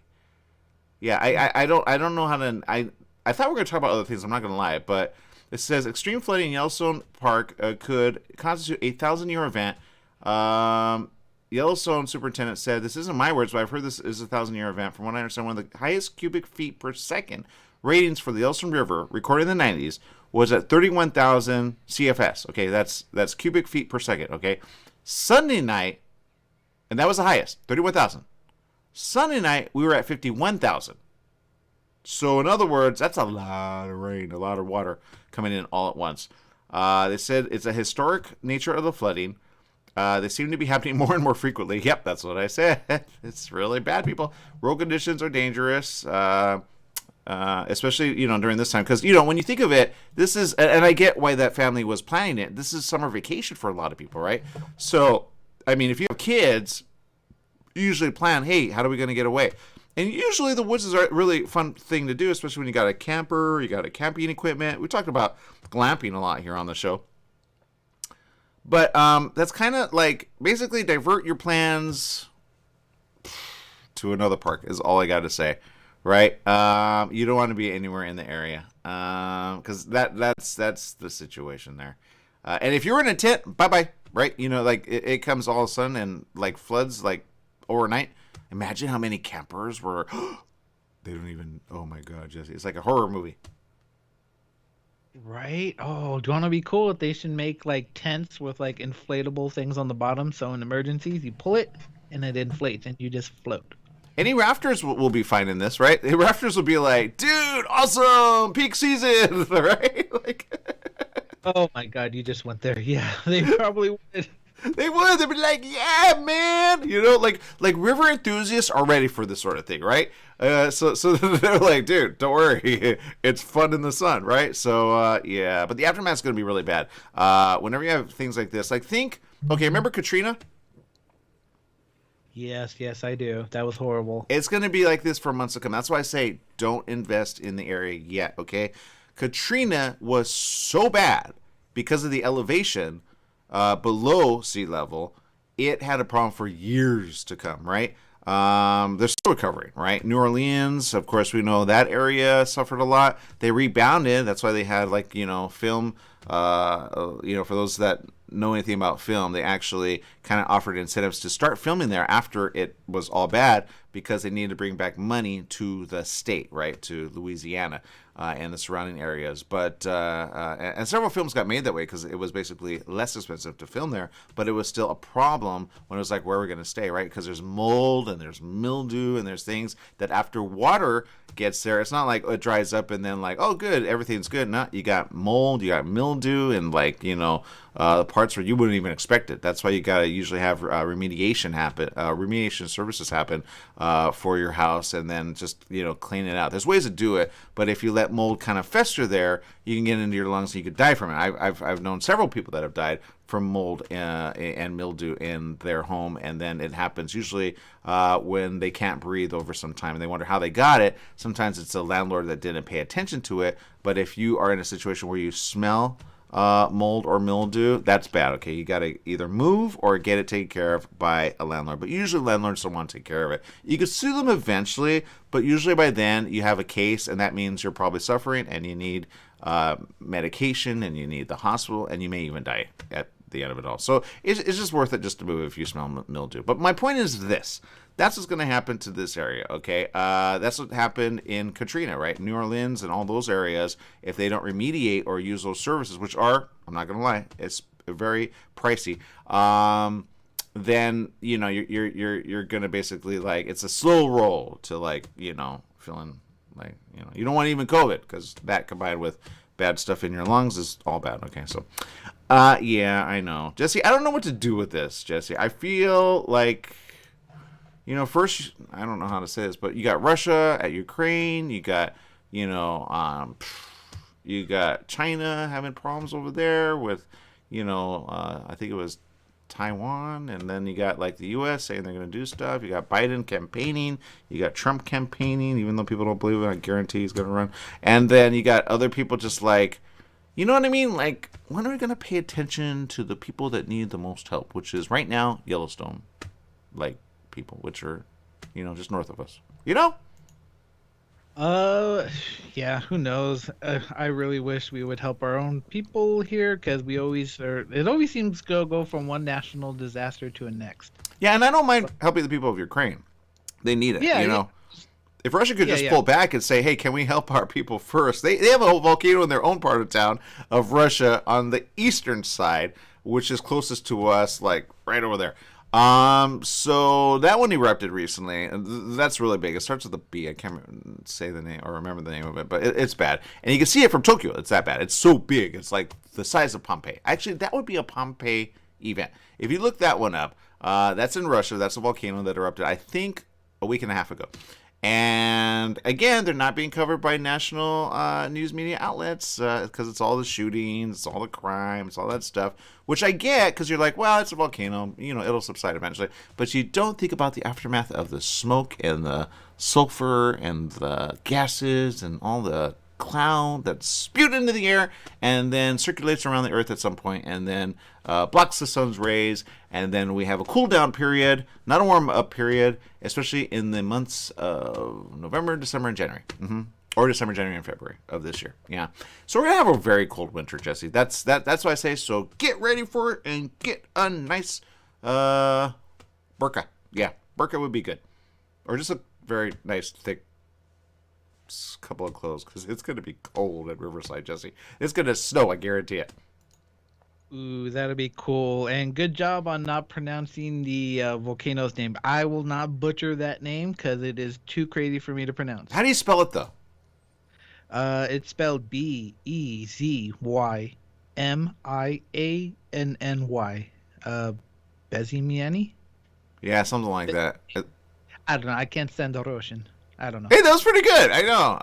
Speaker 2: Yeah, I don't know how to. I thought we were going to talk about other things. I'm not going to lie, but it says extreme flooding in Yellowstone Park could constitute a 1,000-year event. Yellowstone superintendent said, "This isn't my words, but I've heard this is a 1,000-year event. From what I understand, one of the highest cubic feet per second ratings for the Yellowstone River recorded in the 90s." Was at 31,000 CFS. Okay, that's cubic feet per second. Okay, Sunday night, and that was the highest, 31,000. Sunday night, we were at 51,000. So in other words, that's a lot of rain, a lot of water coming in all at once. They said it's a historic nature of the flooding. They seem to be happening more and more frequently. Yep, that's what I said. It's really bad, people. Road conditions are dangerous. Especially, during this time. Because, when you think of it, this is, and I get why that family was planning it, this is summer vacation for a lot of people, right? So, I mean, if you have kids, you usually plan, hey, how are we going to get away? And usually the woods is a really fun thing to do, especially when you got a camper, you got a camping equipment. We talked about glamping a lot here on the show. But that's kind of like basically divert your plans to another park is all I got to say, right? You don't want to be anywhere in the area because that's the situation there. And if you're in a tent, bye-bye, right? You know, like it comes all of a sudden and like floods like overnight. Imagine how many campers were. They don't even. Oh my God, Jesse! It's like a horror movie.
Speaker 3: Right? Oh, do you want to be cool? If they should make like tents with like inflatable things on the bottom, so in emergencies you pull it and it inflates and you just float.
Speaker 2: Any rafters will be fine in this, right? The rafters will be like, dude, awesome, peak season, right? Like,
Speaker 3: oh my God, you just went there. Yeah, they probably would.
Speaker 2: They would. They'd be like, yeah, man. You know, like river enthusiasts are ready for this sort of thing, right? So they're like, dude, don't worry. It's fun in the sun, right? So, yeah. But the aftermath's going to be really bad. Whenever you have things like this, like okay, remember Katrina?
Speaker 3: Yes, I do. That was horrible.
Speaker 2: It's going to be like this for months to come. That's why I say don't invest in the area yet, okay? Katrina was so bad because of the elevation below sea level, it had a problem for years to come, right? They're still recovering, right? New Orleans, of course, we know that area suffered a lot. They rebounded. That's why they had, like, film, for those that know anything about film, they actually kind of offered incentives to start filming there after it was all bad because they needed to bring back money to the state, right, to Louisiana and the surrounding areas. But and several films got made that way because it was basically less expensive to film there, but it was still a problem when it was like, where are we going to stay, right? Because there's mold and there's mildew and there's things that after water gets there, it's not like it dries up and then like, oh, good, everything's good. No, you got mold, you got mildew, and like, the parts where you wouldn't even expect it. That's why you got to usually have remediation services happen for your house, and then just clean it out. There's ways to do it, but if you let mold kind of fester there, you can get into your lungs and you could die from it. I've known several people that have died from mold and mildew in their home, and then it happens usually when they can't breathe over some time and they wonder how they got it. Sometimes it's a landlord that didn't pay attention to it, but if you are in a situation where you smell mold or mildew, that's bad. Okay, you got to either move or get it taken care of by a landlord, but usually landlords don't want to take care of it. You can sue them eventually, but usually by then you have a case, and that means you're probably suffering and you need medication and you need the hospital, and you may even die at the end of it all. So it's just worth it just to move if you smell mildew. But my point is this: that's what's going to happen to this area, okay? That's what happened in Katrina, right? New Orleans and all those areas, if they don't remediate or use those services, which are, I'm not going to lie, it's very pricey, then, you're going to basically, like, it's a slow roll to, like, feeling like, you don't want even COVID, because that combined with bad stuff in your lungs is all bad, okay? So, yeah, I know. Jesse, I don't know what to do with this, Jesse. I feel like... first, I don't know how to say this, but you got Russia at Ukraine. You got, you got China having problems over there with, I think it was Taiwan. And then you got like the U.S. saying they're going to do stuff. You got Biden campaigning. You got Trump campaigning, even though people don't believe it. I guarantee he's going to run. And then you got other people just like, you know what I mean? Like, when are we going to pay attention to the people that need the most help, which is right now Yellowstone, like, people, which are, just north of us.
Speaker 3: Yeah, who knows? I really wish we would help our own people here, because we always are. It always seems to go from one national disaster to the next.
Speaker 2: Yeah, and I don't mind helping the people of Ukraine. They need it,
Speaker 3: Yeah.
Speaker 2: If Russia could just pull back and say, hey, can we help our people first? They have a whole volcano in their own part of town of Russia on the eastern side, which is closest to us, like right over there. So that one erupted recently, and that's really big. It starts with a B. I can't say the name or remember the name of it, but it's bad. And you can see it from Tokyo. It's that bad. It's so big. It's like the size of Pompeii. Actually, that would be a Pompeii event. If you look that one up, that's in Russia. That's a volcano that erupted, I think, a week and a half ago. And again, they're not being covered by national news media outlets because it's all the shootings, it's all the crimes, all that stuff, which I get because you're like, well, it's a volcano, it'll subside eventually. But you don't think about the aftermath of the smoke and the sulfur and the gases and all the cloud that's spewed into the air and then circulates around the earth at some point and then blocks the sun's rays, and then we have a cool down period, not a warm up period, especially in the months of November, December, and January. Or December, January, and February of this year. Yeah. So we're gonna have a very cold winter, Jesse. That's why I say, so get ready for it and get a nice burqa. Yeah, burqa would be good. Or just a very nice thick couple of clothes, because it's going to be cold at Riverside, Jesse. It's going to snow, I guarantee it.
Speaker 3: Ooh, that'll be cool. And good job on not pronouncing the volcano's name. I will not butcher that name because it is too crazy for me to pronounce.
Speaker 2: How do you spell it, though?
Speaker 3: It's spelled Bezymany. Bezimiani?
Speaker 2: Yeah, something like that.
Speaker 3: I don't know. I can't stand the Russian. I don't know.
Speaker 2: Hey, that was pretty good. I know.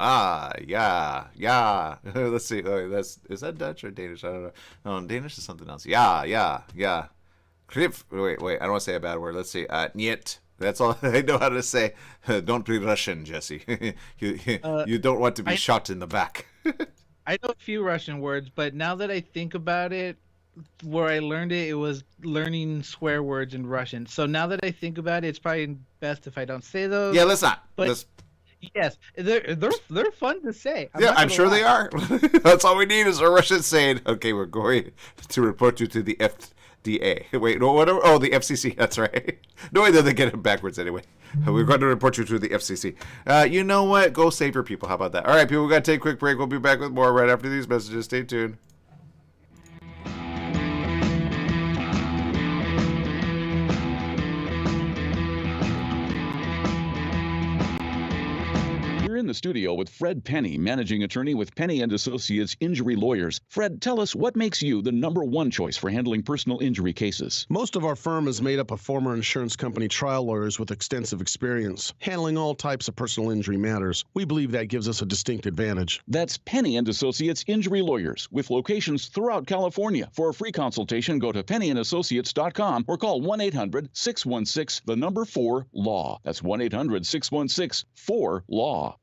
Speaker 2: Yeah. Let's see. Is that Dutch or Danish? I don't know. No, Danish is something else. Yeah. Wait. I don't want to say a bad word. Let's see. Niet. That's all I know how to say. Don't be Russian, Jesse. You don't want to be shot in the back.
Speaker 3: I know a few Russian words, but now that I think about it, where I learned it, it was learning swear words in Russian. So now that I think about it, it's probably best if I don't say those.
Speaker 2: Yeah, let's not.
Speaker 3: Yes, they're fun to say.
Speaker 2: I'm sure they are. That's all we need is a Russian saying, okay, we're going to report you to the FDA. Wait, no, whatever. Oh, the FCC. That's right. No way they get it backwards anyway. We're going to report you to the FCC. You know what? Go save your people. How about that? All right, people, we got to take a quick break. We'll be back with more right after these messages. Stay tuned.
Speaker 13: In the studio with Fred Penny, managing attorney with Penny and Associates Injury Lawyers. Fred, tell us what makes you the #1 choice for handling personal injury cases.
Speaker 6: Most of our firm is made up of former insurance company trial lawyers with extensive experience handling all types of personal injury matters. We believe that gives us a distinct advantage.
Speaker 13: That's Penny and Associates Injury Lawyers with locations throughout California. For a free consultation, go to pennyandassociates.com or call 1-800-616-4LAW. That's 1-800-616-4LAW.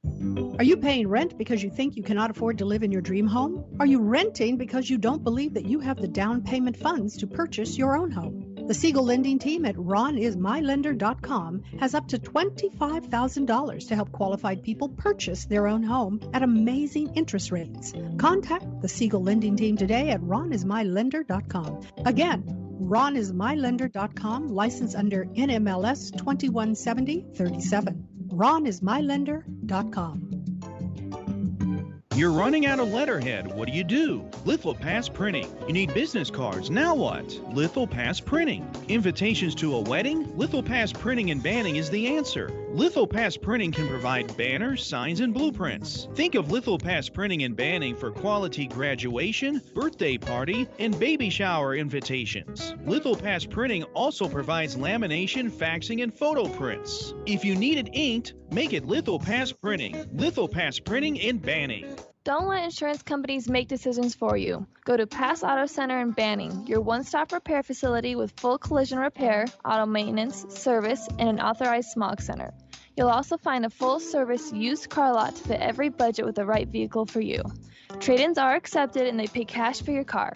Speaker 14: Are you paying rent because you think you cannot afford to live in your dream home? Are you renting because you don't believe that you have the down payment funds to purchase your own home? The Siegel Lending Team at ronismylender.com has up to $25,000 to help qualified people purchase their own home at amazing interest rates. Contact the Siegel Lending Team today at ronismylender.com. Again, ronismylender.com, license under NMLS 217037. ronismylender.com.
Speaker 15: You're running out of letterhead. What do? Lithopass Printing. You need business cards. Now what? Lithopass Printing. Invitations to a wedding? Lithopass Printing and Banning is the answer. Lithopass Printing can provide banners, signs, and blueprints. Think of Lithopass Printing and Banning for quality graduation, birthday party, and baby shower invitations. Lithopass Printing also provides lamination, faxing, and photo prints. If you need it inked, make it Lithopass Printing. Lithopass Printing and Banning.
Speaker 11: Don't let insurance companies make decisions for you. Go to Pass Auto Center in Banning, your one-stop repair facility with full collision repair, auto maintenance, service, and an authorized smog center. You'll also find a full-service used car lot to fit every budget with the right vehicle for you. Trade-ins are accepted and they pay cash for your car.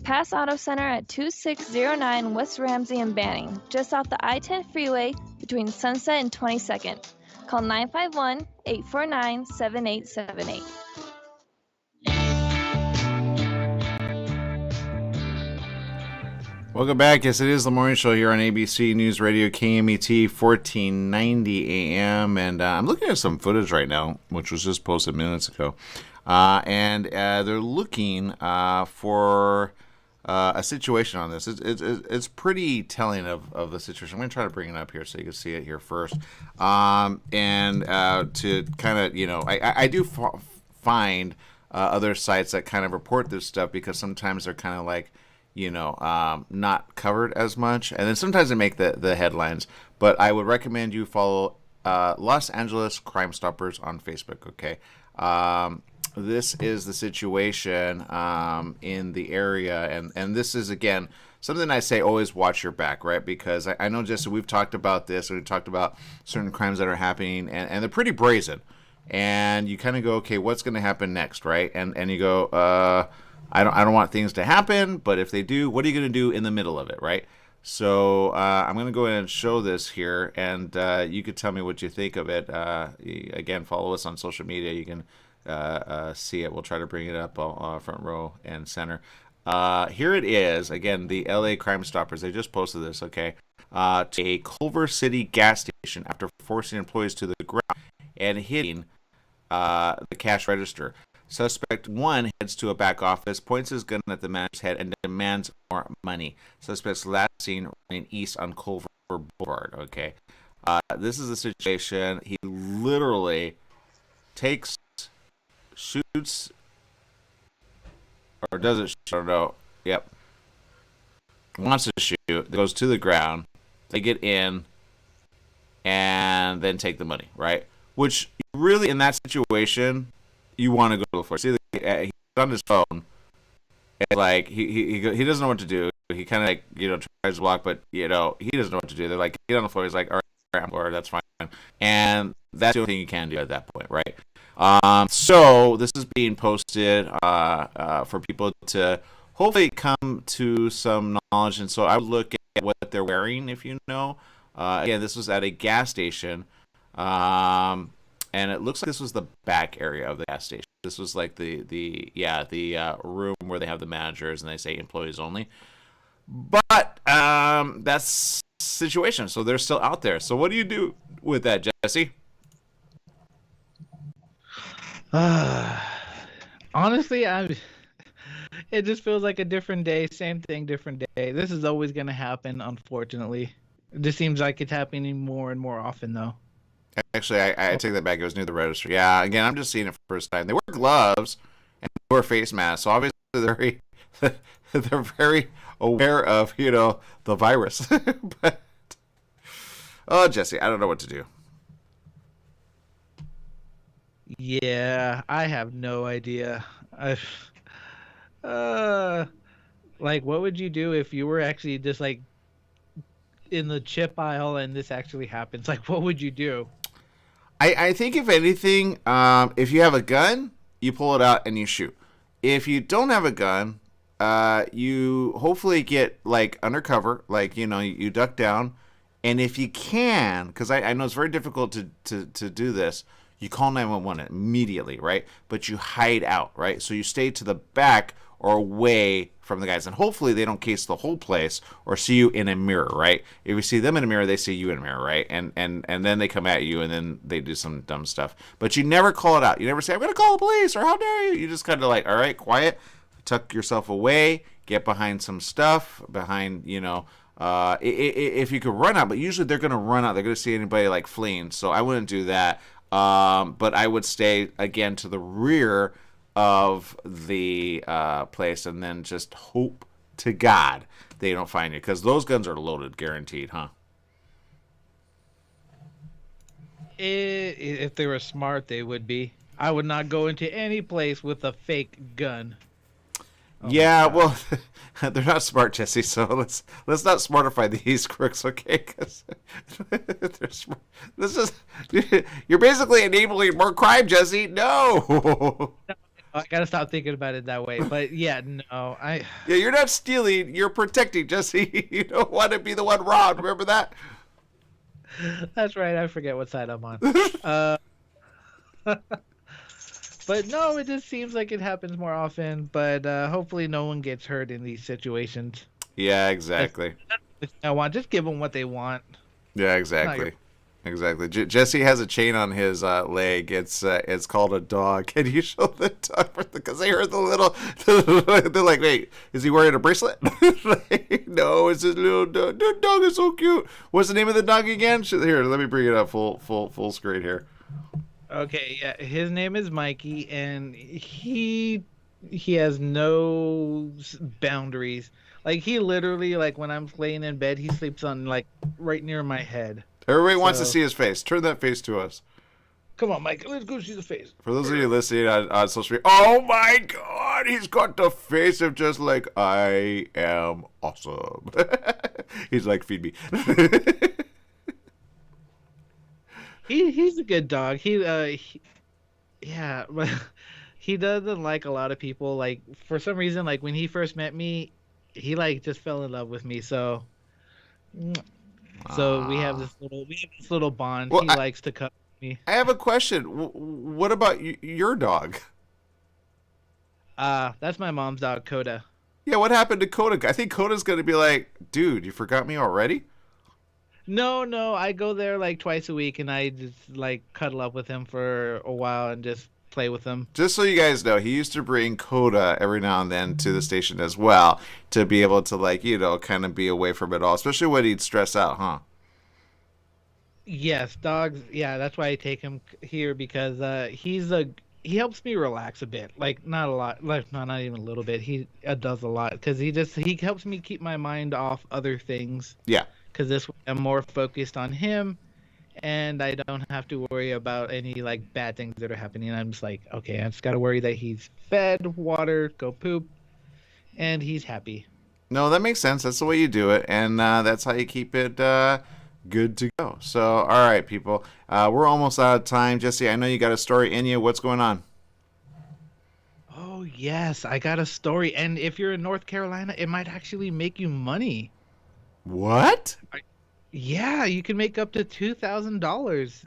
Speaker 11: Pass Auto Center at 2609 West Ramsey in Banning, just off the I-10 freeway between Sunset and 22nd. Call 951-849-7878.
Speaker 2: Welcome back. Yes, it is the morning show here on ABC News Radio, KMET 1490 AM. And I'm looking at some footage right now, which was just posted minutes ago. And they're looking for a situation on this. It's pretty telling of the situation. I'm going to try to bring it up here so you can see it here first. And to kind of, I do find other sites that kind of report this stuff because sometimes they're kind of like, not covered as much. And then sometimes they make the headlines. But I would recommend you follow Los Angeles Crime Stoppers on Facebook. Okay. This is the situation in the area, and this is, again, something I say, always watch your back, right? Because I know, Jesse, we've talked about this, and we've talked about certain crimes that are happening, and they're pretty brazen. And you kind of go, okay, what's going to happen next, right? And you go, I don't want things to happen, but if they do, what are you going to do in the middle of it, right? So I'm going to go ahead and show this here, and you could tell me what you think of it. Again, follow us on social media. You can see it. We'll try to bring it up front row and center. Here it is. Again, the LA Crime Stoppers. They just posted this, okay? To a Culver City gas station after forcing employees to the ground and hitting the cash register. Suspect 1 heads to a back office, points his gun at the manager's head, and demands more money. Suspect's last seen running east on Culver Boulevard, okay? This is the situation. He literally shoots, or doesn't shoot, I don't know. Yep. Wants to shoot, goes to the ground. They get in, and then take the money, right? Which, really, in that situation, you want to go for it. See, he's on his phone, and like he doesn't know what to do. He kind of tries to block, but he doesn't know what to do. They're like, get on the floor. He's like, all right, I'm bored. That's fine. And that's the only thing you can do at that point, right? So this is being posted for people to hopefully come to some knowledge. And so I would look at what they're wearing, if you know. Again, this was at a gas station. And it looks like this was the back area of the gas station. This was like the room where they have the managers and they say employees only. But that's the situation. So they're still out there. So what do you do with that, Jesse?
Speaker 3: Honestly, it just feels like a different day. Same thing, different day. This is always going to happen, unfortunately. It just seems like it's happening more and more often, though.
Speaker 2: Actually, I take that back. It was near the register. Yeah, again, I'm just seeing it for the first time. They wear gloves and they wear face masks, so obviously they're very aware of, the virus. But, oh, Jesse, I don't know what to do.
Speaker 3: Yeah, I have no idea. Like, what would you do if you were actually just, like, in the chip aisle and this actually happens? Like, what would you do?
Speaker 2: I think if anything, if you have a gun, you pull it out and you shoot. If you don't have a gun, you hopefully get like undercover, like you duck down, and if you can, because I know it's very difficult to do this, you call 911 immediately, right? But you hide out, right? So you stay to the back or away from the guys, and hopefully they don't case the whole place or see you in a mirror, right? If you see them in a mirror, they see you in a mirror, right? And then they come at you, and then they do some dumb stuff. But you never call it out. You never say, I'm going to call the police, or how dare you? You just kind of like, all right, quiet, tuck yourself away, get behind some stuff, behind, if you could run out, but usually they're going to run out. They're going to see anybody like fleeing, so I wouldn't do that. But I would stay, again, to the rear of the place, and then just hope to God they don't find you, because those guns are loaded, guaranteed, huh?
Speaker 3: If they were smart, they would be. I would not go into any place with a fake gun.
Speaker 2: Yeah, well, they're not smart, Jesse. So let's not smartify these crooks, okay? Because they're smart. You're basically enabling more crime, Jesse. No.
Speaker 3: I gotta stop thinking about it that way. But yeah, no,
Speaker 2: Yeah, you're not stealing. You're protecting, Jesse. You don't want to be the one robbed. Remember that?
Speaker 3: That's right. I forget what side I'm on. But no, it just seems like it happens more often. But hopefully, no one gets hurt in these situations.
Speaker 2: Yeah, exactly.
Speaker 3: Just give them what they want.
Speaker 2: Yeah, exactly. Exactly. Jesse has a chain on his leg. It's called a dog. Can you show the dog? Because they heard the little. They're like, wait, is he wearing a bracelet? No, it's his little dog. The dog is so cute. What's the name of the dog again? Here, let me bring it up full screen here.
Speaker 3: Okay, yeah, his name is Mikey, and he has no boundaries. Like, he literally, like, when I'm laying in bed, he sleeps on, like, right near my head.
Speaker 2: Everybody wants to see his face. Turn that face to us.
Speaker 3: Come on, Mike. Let's go see the face.
Speaker 2: For those of you listening on social media, oh my God, he's got the face of just like, I am awesome. He's like, feed me.
Speaker 3: He's a good dog. Yeah, but he doesn't like a lot of people. Like, for some reason, like when he first met me, he like just fell in love with me. So we have this little bond.
Speaker 2: Well,
Speaker 3: He likes to cuddle me.
Speaker 2: I have a question. What about your dog?
Speaker 3: That's my mom's dog, Coda.
Speaker 2: Yeah, what happened to Coda? I think Coda's going to be like, dude, you forgot me already?
Speaker 3: No, I go there like twice a week and I just like cuddle up with him for a while and just play with him.
Speaker 2: Just so you guys know, he used to bring Coda every now and then to the station as well to be able to, like, you know, kind of be away from it all, especially when he'd stress out, huh?
Speaker 3: Yes, dogs. Yeah, that's why I take him here because he helps me relax a bit. Like not a lot, like not even a little bit. He does a lot because he helps me keep my mind off other things.
Speaker 2: Yeah.
Speaker 3: Because this way I'm more focused on him, and I don't have to worry about any like bad things that are happening. I'm just like, okay, I just gotta worry that he's fed, water, go poop, and he's happy.
Speaker 2: No, that makes sense. That's the way you do it, and that's how you keep it good to go. So, all right, people, we're almost out of time. Jesse, I know you got a story in you. What's going on?
Speaker 3: Oh yes, I got a story, and if you're in North Carolina, it might actually make you money.
Speaker 2: What?
Speaker 3: Yeah, you can make up to $2,000.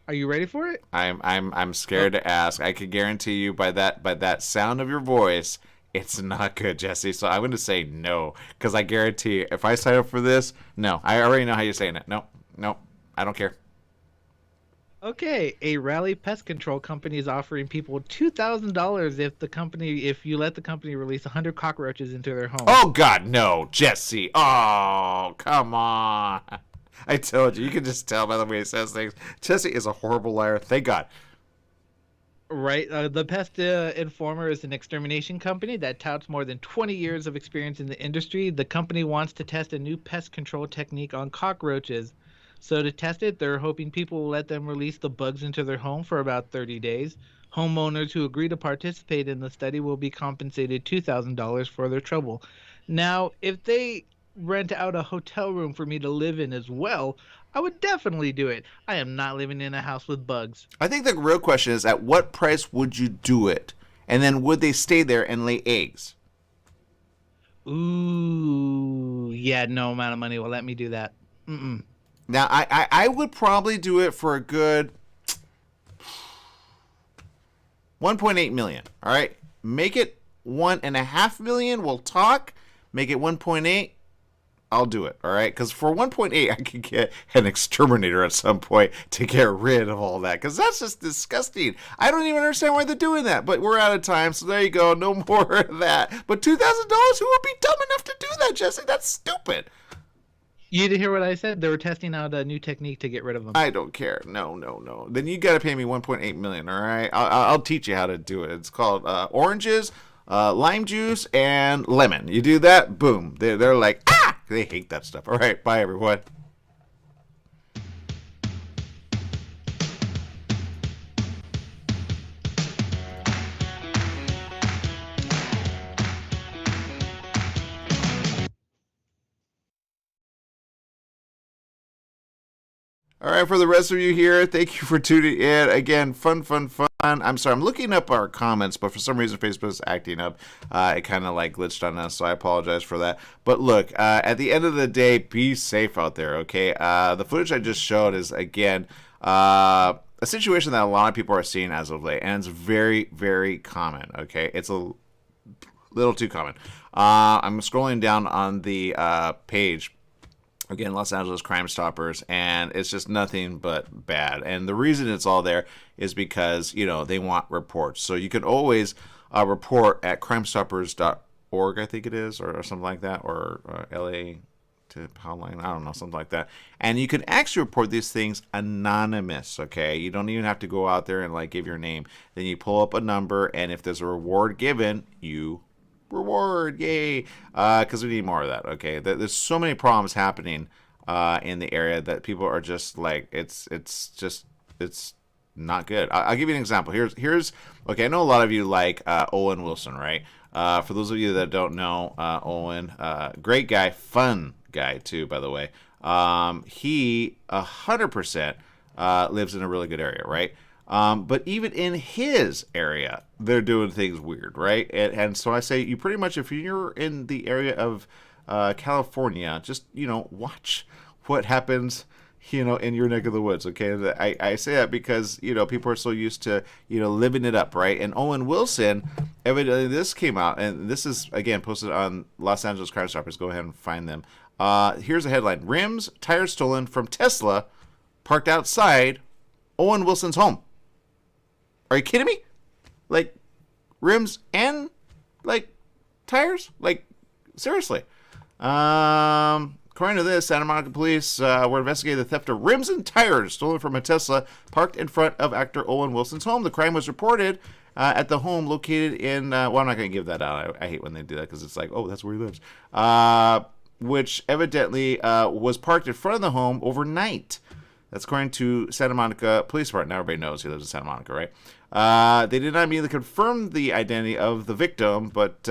Speaker 3: Are you ready for it?
Speaker 2: I'm scared to ask. I can guarantee you by that sound of your voice, it's not good, Jesse. So I'm going to say no, because I guarantee you, if I sign up for this, no. I already know how you're saying it. No, I don't care.
Speaker 3: Okay, a Rally Pest Control company is offering people $2,000 if you let the company release 100 cockroaches into their home.
Speaker 2: Oh God, no, Jesse. Oh, come on. I told you. You can just tell by the way he says things. Jesse is a horrible liar. Thank God.
Speaker 3: Right. The Pest Informer is an extermination company that touts more than 20 years of experience in the industry. The company wants to test a new pest control technique on cockroaches. So to test it, they're hoping people will let them release the bugs into their home for about 30 days. Homeowners who agree to participate in the study will be compensated $2,000 for their trouble. Now, if they rent out a hotel room for me to live in as well, I would definitely do it. I am not living in a house with bugs.
Speaker 2: I think the real question is, at what price would you do it? And then would they stay there and lay eggs?
Speaker 3: Ooh, yeah, no amount of money will let me do that. Mm-mm.
Speaker 2: Now, I would probably do it for a good 1.8 million. All right, make it 1.5 million. We'll talk. Make it 1.8. I'll do it. All right, because for 1.8, I could get an exterminator at some point to get rid of all that. Because that's just disgusting. I don't even understand why they're doing that. But we're out of time, so there you go. No more of that. But $2,000. Who would be dumb enough to do that, Jesse? That's stupid.
Speaker 3: You didn't hear what I said? They were testing out a new technique to get rid of them.
Speaker 2: I don't care. No. Then you got to pay me 1.8 million. All right, I'll teach you how to do it. It's called oranges, lime juice, and lemon. You do that, boom. They're like, ah! They hate that stuff. All right, bye everyone. All right, for the rest of you here, thank you for tuning in. Again, fun. I'm sorry, I'm looking up our comments, but for some reason Facebook is acting up. It kind of like glitched on us, so I apologize for that. But look, at the end of the day, be safe out there, okay? The footage I just showed is, again, a situation that a lot of people are seeing as of late, and it's very, very common, okay? It's a little too common. I'm scrolling down on the page. Again, Los Angeles Crime Stoppers, and it's just nothing but bad. And the reason it's all there is because, you know, they want reports. So you can always report at crimestoppers.org, I think it is, or something like that, or LA to Hotline, I don't know, something like that. And you can actually report these things anonymous, okay? You don't even have to go out there and, like, give your name. Then you pull up a number, and if there's a reward given, you reward, yay, because we need more of that, okay? There's so many problems happening in the area that people are just like, it's not good. I'll give you an example. Here's okay. I know a lot of you like Owen Wilson, right? For those of you that don't know, Owen, great guy, fun guy too, by the way. He 100% lives in a really good area, right? But even in his area, they're doing things weird, right? And so I say, you pretty much, if you're in the area of California, just, watch what happens, in your neck of the woods, okay? I say that because, people are so used to, living it up, right? And Owen Wilson, evidently this came out, and this is, again, posted on Los Angeles Crime Stoppers. Go ahead and find them. Here's a headline. Rims, tires stolen from Tesla parked outside Owen Wilson's home. Are you kidding me? Like, rims and, like, tires? Like, seriously. According to this, Santa Monica police were investigating the theft of rims and tires stolen from a Tesla parked in front of actor Owen Wilson's home. The crime was reported at the home located in, well, I'm not going to give that out. I hate when they do that because it's like, oh, that's where he lives. Which evidently was parked in front of the home overnight. That's according to Santa Monica Police Department. Now everybody knows he lives in Santa Monica, right? They did not immediately confirm the identity of the victim, but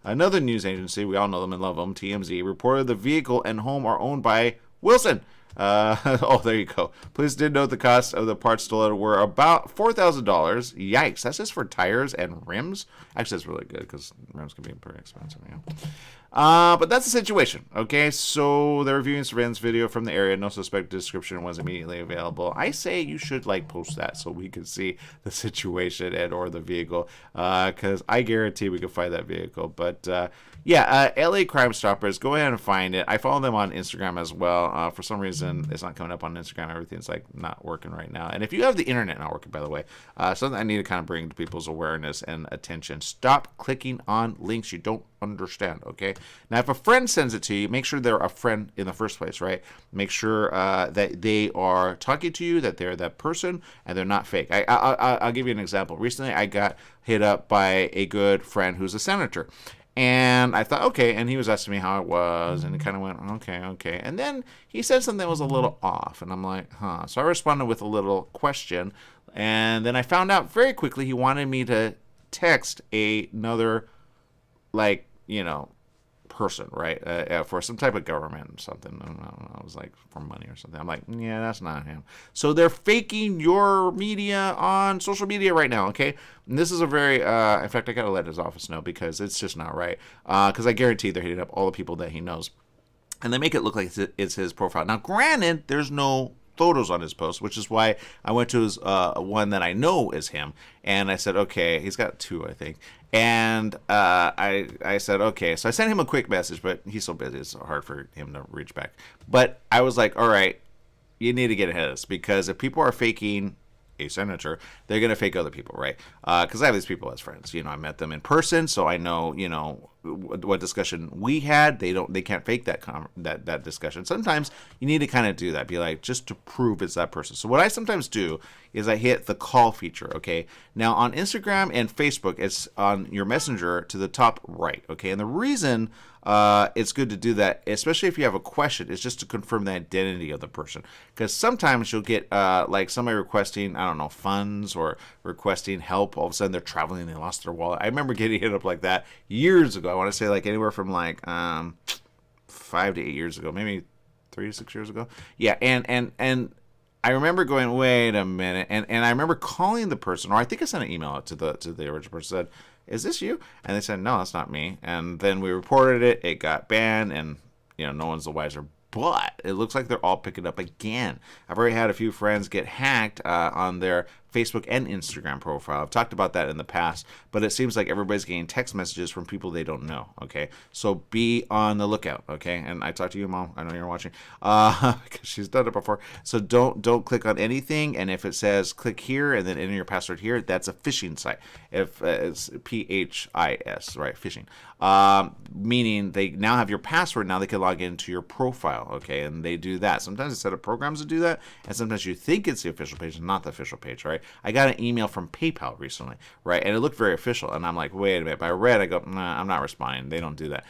Speaker 2: another news agency, we all know them and love them, TMZ, reported the vehicle and home are owned by Wilson. Oh, there you go. Police did note the cost of the parts stolen were about $4,000. Yikes. That's just for tires and rims? Actually, that's really good because rims can be pretty expensive. But that's the situation, okay? So they're reviewing surveillance video from the area. No suspect description was immediately available. I say you should, post that so we can see the situation and or the vehicle, because I guarantee we can find that vehicle. But, yeah, LA Crime Stoppers, go ahead and find it. I follow them on Instagram as well. For some reason, it's not coming up on Instagram. Everything's, not working right now. And if you have the internet not working, by the way, something I need to kind of bring to people's awareness and attention. Stop clicking on links you don't understand, okay? Now, if a friend sends it to you, make sure they're a friend in the first place, right? Make sure that they are talking to you, that they're that person, and they're not fake. I'll give you an example. Recently, I got hit up by a good friend who's a senator. And I thought, okay, and he was asking me how it was, and he kind of went, okay. And then he said something that was a little off, and I'm like, huh. So I responded with a little question, and then I found out very quickly he wanted me to text another, person, right, for some type of government or something. I don't know, it was like for money or something. I'm like, yeah, that's not him. So they're faking your media on social media right now, okay? And this is a very, in fact, I gotta let his office know because it's just not right. Because I guarantee they're hitting up all the people that he knows. And they make it look like it's his profile. Now, granted, there's no photos on his post, which is why I went to his one that I know is him, and I said, okay, he's got two, I think, and I said, okay, so I sent him a quick message, but he's so busy, it's hard for him to reach back, but I was like, all right, you need to get ahead of this, because if people are faking a senator, they're going to fake other people, right? Because I have these people as friends. I met them in person, so I know, what discussion we had. They can't fake that discussion. Sometimes you need to kind of do that, be like, just to prove it's that person. So what I sometimes do is I hit the call feature, okay? Now on Instagram and Facebook, it's on your messenger to the top right, okay? And the reason it's good to do that, especially if you have a question, is just to confirm the identity of the person. Because sometimes you'll get somebody requesting, I don't know, funds or requesting help. All of a sudden they're traveling and they lost their wallet. I remember getting hit up like that years ago. I want to say anywhere from 5 to 8 years ago, maybe 3 to 6 years ago. Yeah, and I remember going, wait a minute, and I remember calling the person, or I think I sent an email out to the original person, said, is this you? And they said, no, that's not me. And then we reported it. It got banned, and no one's the wiser. But it looks like they're all picking up again. I've already had a few friends get hacked on their Facebook and Instagram profile. I've talked about that in the past, but it seems like everybody's getting text messages from people they don't know, okay? So be on the lookout, okay? And I talked to you, Mom. I know you're watching, because she's done it before. So don't click on anything, and if it says click here and then enter your password here, that's a phishing site. If it's PHIS, right, phishing, meaning they now have your password, now they can log into your profile, okay? And they do that. Sometimes they set up programs to do that, and sometimes you think it's the official page, not the official page, right? I got an email from PayPal recently, right? And it looked very official. And I'm like, wait a minute. But I read, I go, nah, I'm not responding. They don't do that.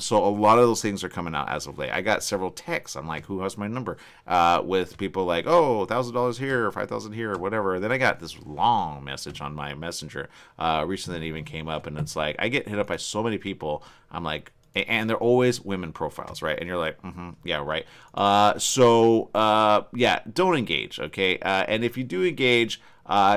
Speaker 2: So a lot of those things are coming out as of late. I got several texts. I'm like, who has my number? With people like, oh, $1,000 here, $5,000 here, or whatever. And then I got this long message on my messenger recently that even came up. And it's like, I get hit up by so many people. I'm like, and they're always women profiles, right? And you're like, yeah, right. Yeah, don't engage, okay? And if you do engage,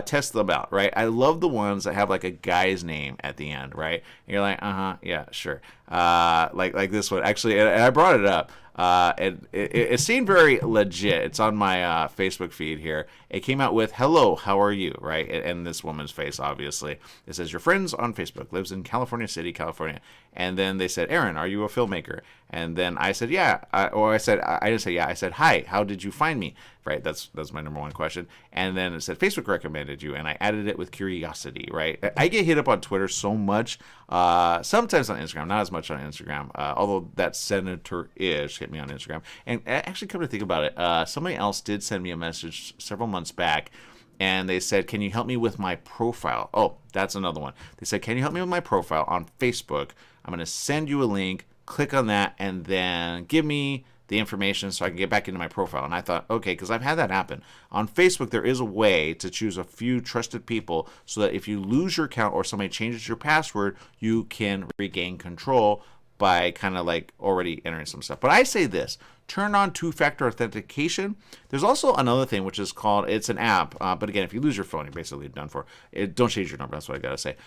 Speaker 2: test them out, right? I love the ones that have like a guy's name at the end, right? And you're like, yeah, sure. Like this one. Actually, and I brought it up. And it seemed very legit. It's on my Facebook feed here. It came out with, hello, how are you, right? And this woman's face, obviously. It says, your friends on Facebook, lives in California City, California. And then they said, Aaron, are you a filmmaker? And then I said, yeah. I didn't say yeah. I said, hi, how did you find me? Right, that's my number one question. And then it said, Facebook recommended you. And I added it with curiosity, right? I get hit up on Twitter so much. Sometimes on Instagram, not as much on Instagram. Although that senator-ish hit me on Instagram. And actually, come to think about it, somebody else did send me a message several months back. And they said, can you help me with my profile? Oh, that's another one. They said, can you help me with my profile on Facebook? I'm going to send you a link. Click on that and then give me the information so I can get back into my profile. And I thought, okay, because I've had that happen. On Facebook, there is a way to choose a few trusted people so that if you lose your account or somebody changes your password, you can regain control by kind of like already entering some stuff. But I say this, turn on two-factor authentication. There's also another thing which is called, it's an app, but again, if you lose your phone, you're basically done for. Don't change your number, that's what I gotta say,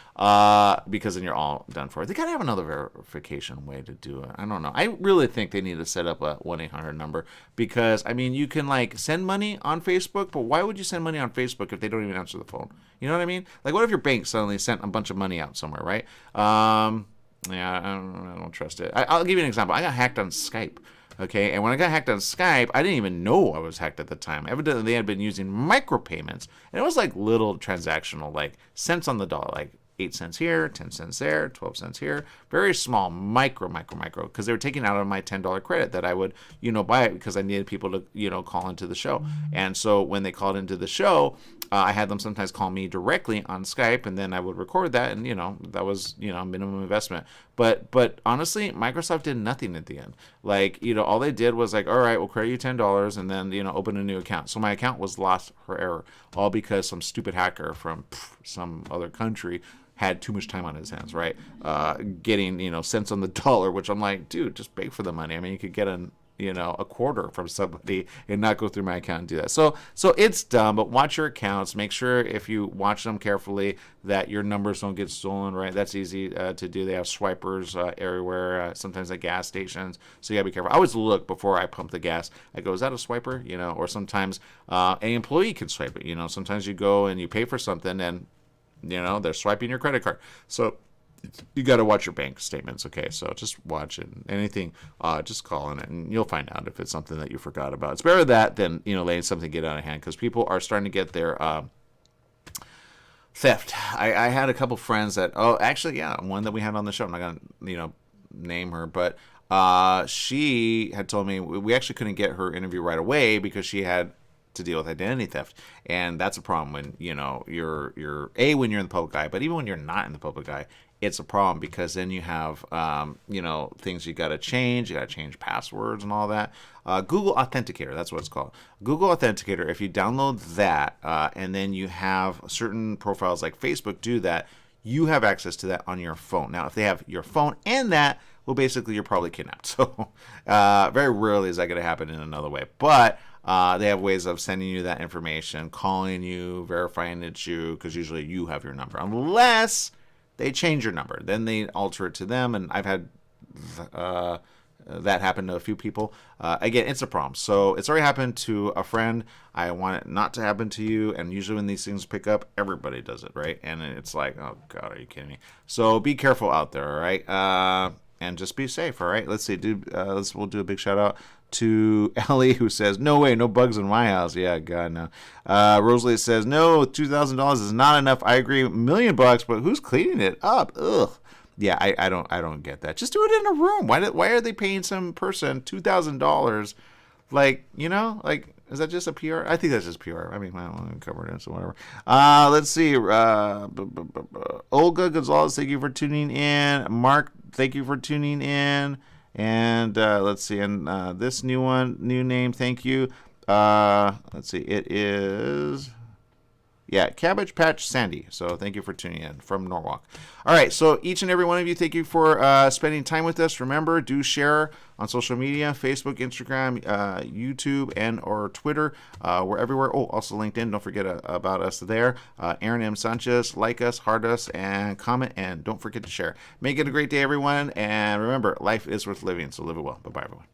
Speaker 2: because then you're all done for. They gotta have another verification way to do it. I don't know. I really think they need to set up a 1-800 number because, I mean, you can like send money on Facebook, but why would you send money on Facebook if they don't even answer the phone? You know what I mean? Like, what if your bank suddenly sent a bunch of money out somewhere, right? Yeah, I don't trust it. I'll give you an example. I got hacked on Skype. Okay, and when I got hacked on Skype, I didn't even know I was hacked at the time. Evidently, they had been using micropayments, and it was like little transactional, like cents on the dollar, like 8 cents here, 10 cents there, 12 cents here. Very small, micro, because they were taking out of my $10 credit that I would, buy it because I needed people to, call into the show. And so when they called into the show, I had them sometimes call me directly on Skype, and then I would record that, and, that was, minimum investment. But honestly, Microsoft did nothing at the end. Like, all they did was like, all right, we'll credit you $10, and then, open a new account. So my account was lost for error, all because some stupid hacker from some other country had too much time on his hands, right? Getting, cents on the dollar, which I'm like, dude, just beg for the money. I mean, you could get a quarter from somebody and not go through my account and do that. So it's dumb, but watch your accounts. Make sure if you watch them carefully that your numbers don't get stolen, right? That's easy to do. They have swipers everywhere, sometimes at gas stations. So you gotta be careful. I always look before I pump the gas. I go, is that a swiper? Or sometimes an employee can swipe it. Sometimes you go and you pay for something and they're swiping your credit card. So you got to watch your bank statements, okay? So just watch it. Anything, just call in it, and you'll find out if it's something that you forgot about. It's better that than, letting something get out of hand, because people are starting to get their theft. I had a couple friends that, one that we had on the show. I'm not going to, name her, but she had told me we actually couldn't get her interview right away because she had to deal with identity theft, and that's a problem when you're when you're in the public eye, but even when you're not in the public eye, it's a problem because then you have things you got to change. You got to change passwords and all that. Google Authenticator, that's what it's called. Google Authenticator. If you download that and then you have certain profiles like Facebook do that, you have access to that on your phone. Now, if they have your phone and that, well, basically you're probably kidnapped. So very rarely is that going to happen in another way, but they have ways of sending you that information, calling you, verifying it's you, because usually you have your number. Unless they change your number. Then they alter it to them, and I've had that happen to a few people. Again, it's a problem. So it's already happened to a friend. I want it not to happen to you, and usually when these things pick up, everybody does it, right? And it's like, oh, God, are you kidding me? So be careful out there, all right? And just be safe, all right? Let's see. We'll do a big shout-out to Ellie, who says, no way, no bugs in my house. Yeah, God, no. Rosalie says, no, $2,000 is not enough. I agree, $1 million, but who's cleaning it up? Ugh. Yeah, I don't get that. Just do it in a room. Why are they paying some person $2,000? Like, Is that just a PR? I think that's just PR. I mean, I don't want to cover it, so whatever. Let's see. Olga Gonzalez, thank you for tuning in. Mark, thank you for tuning in. And let's see. And this new name, thank you. Let's see. It is... Yeah, Cabbage Patch Sandy. So thank you for tuning in from Norwalk. All right, so each and every one of you, thank you for spending time with us. Remember, do share on social media, Facebook, Instagram, YouTube, and or Twitter. We're everywhere. Oh, also LinkedIn. Don't forget about us there. Aaron M. Sanchez. Like us, heart us, and comment. And don't forget to share. Make it a great day, everyone. And remember, life is worth living, so live it well. Bye-bye, everyone.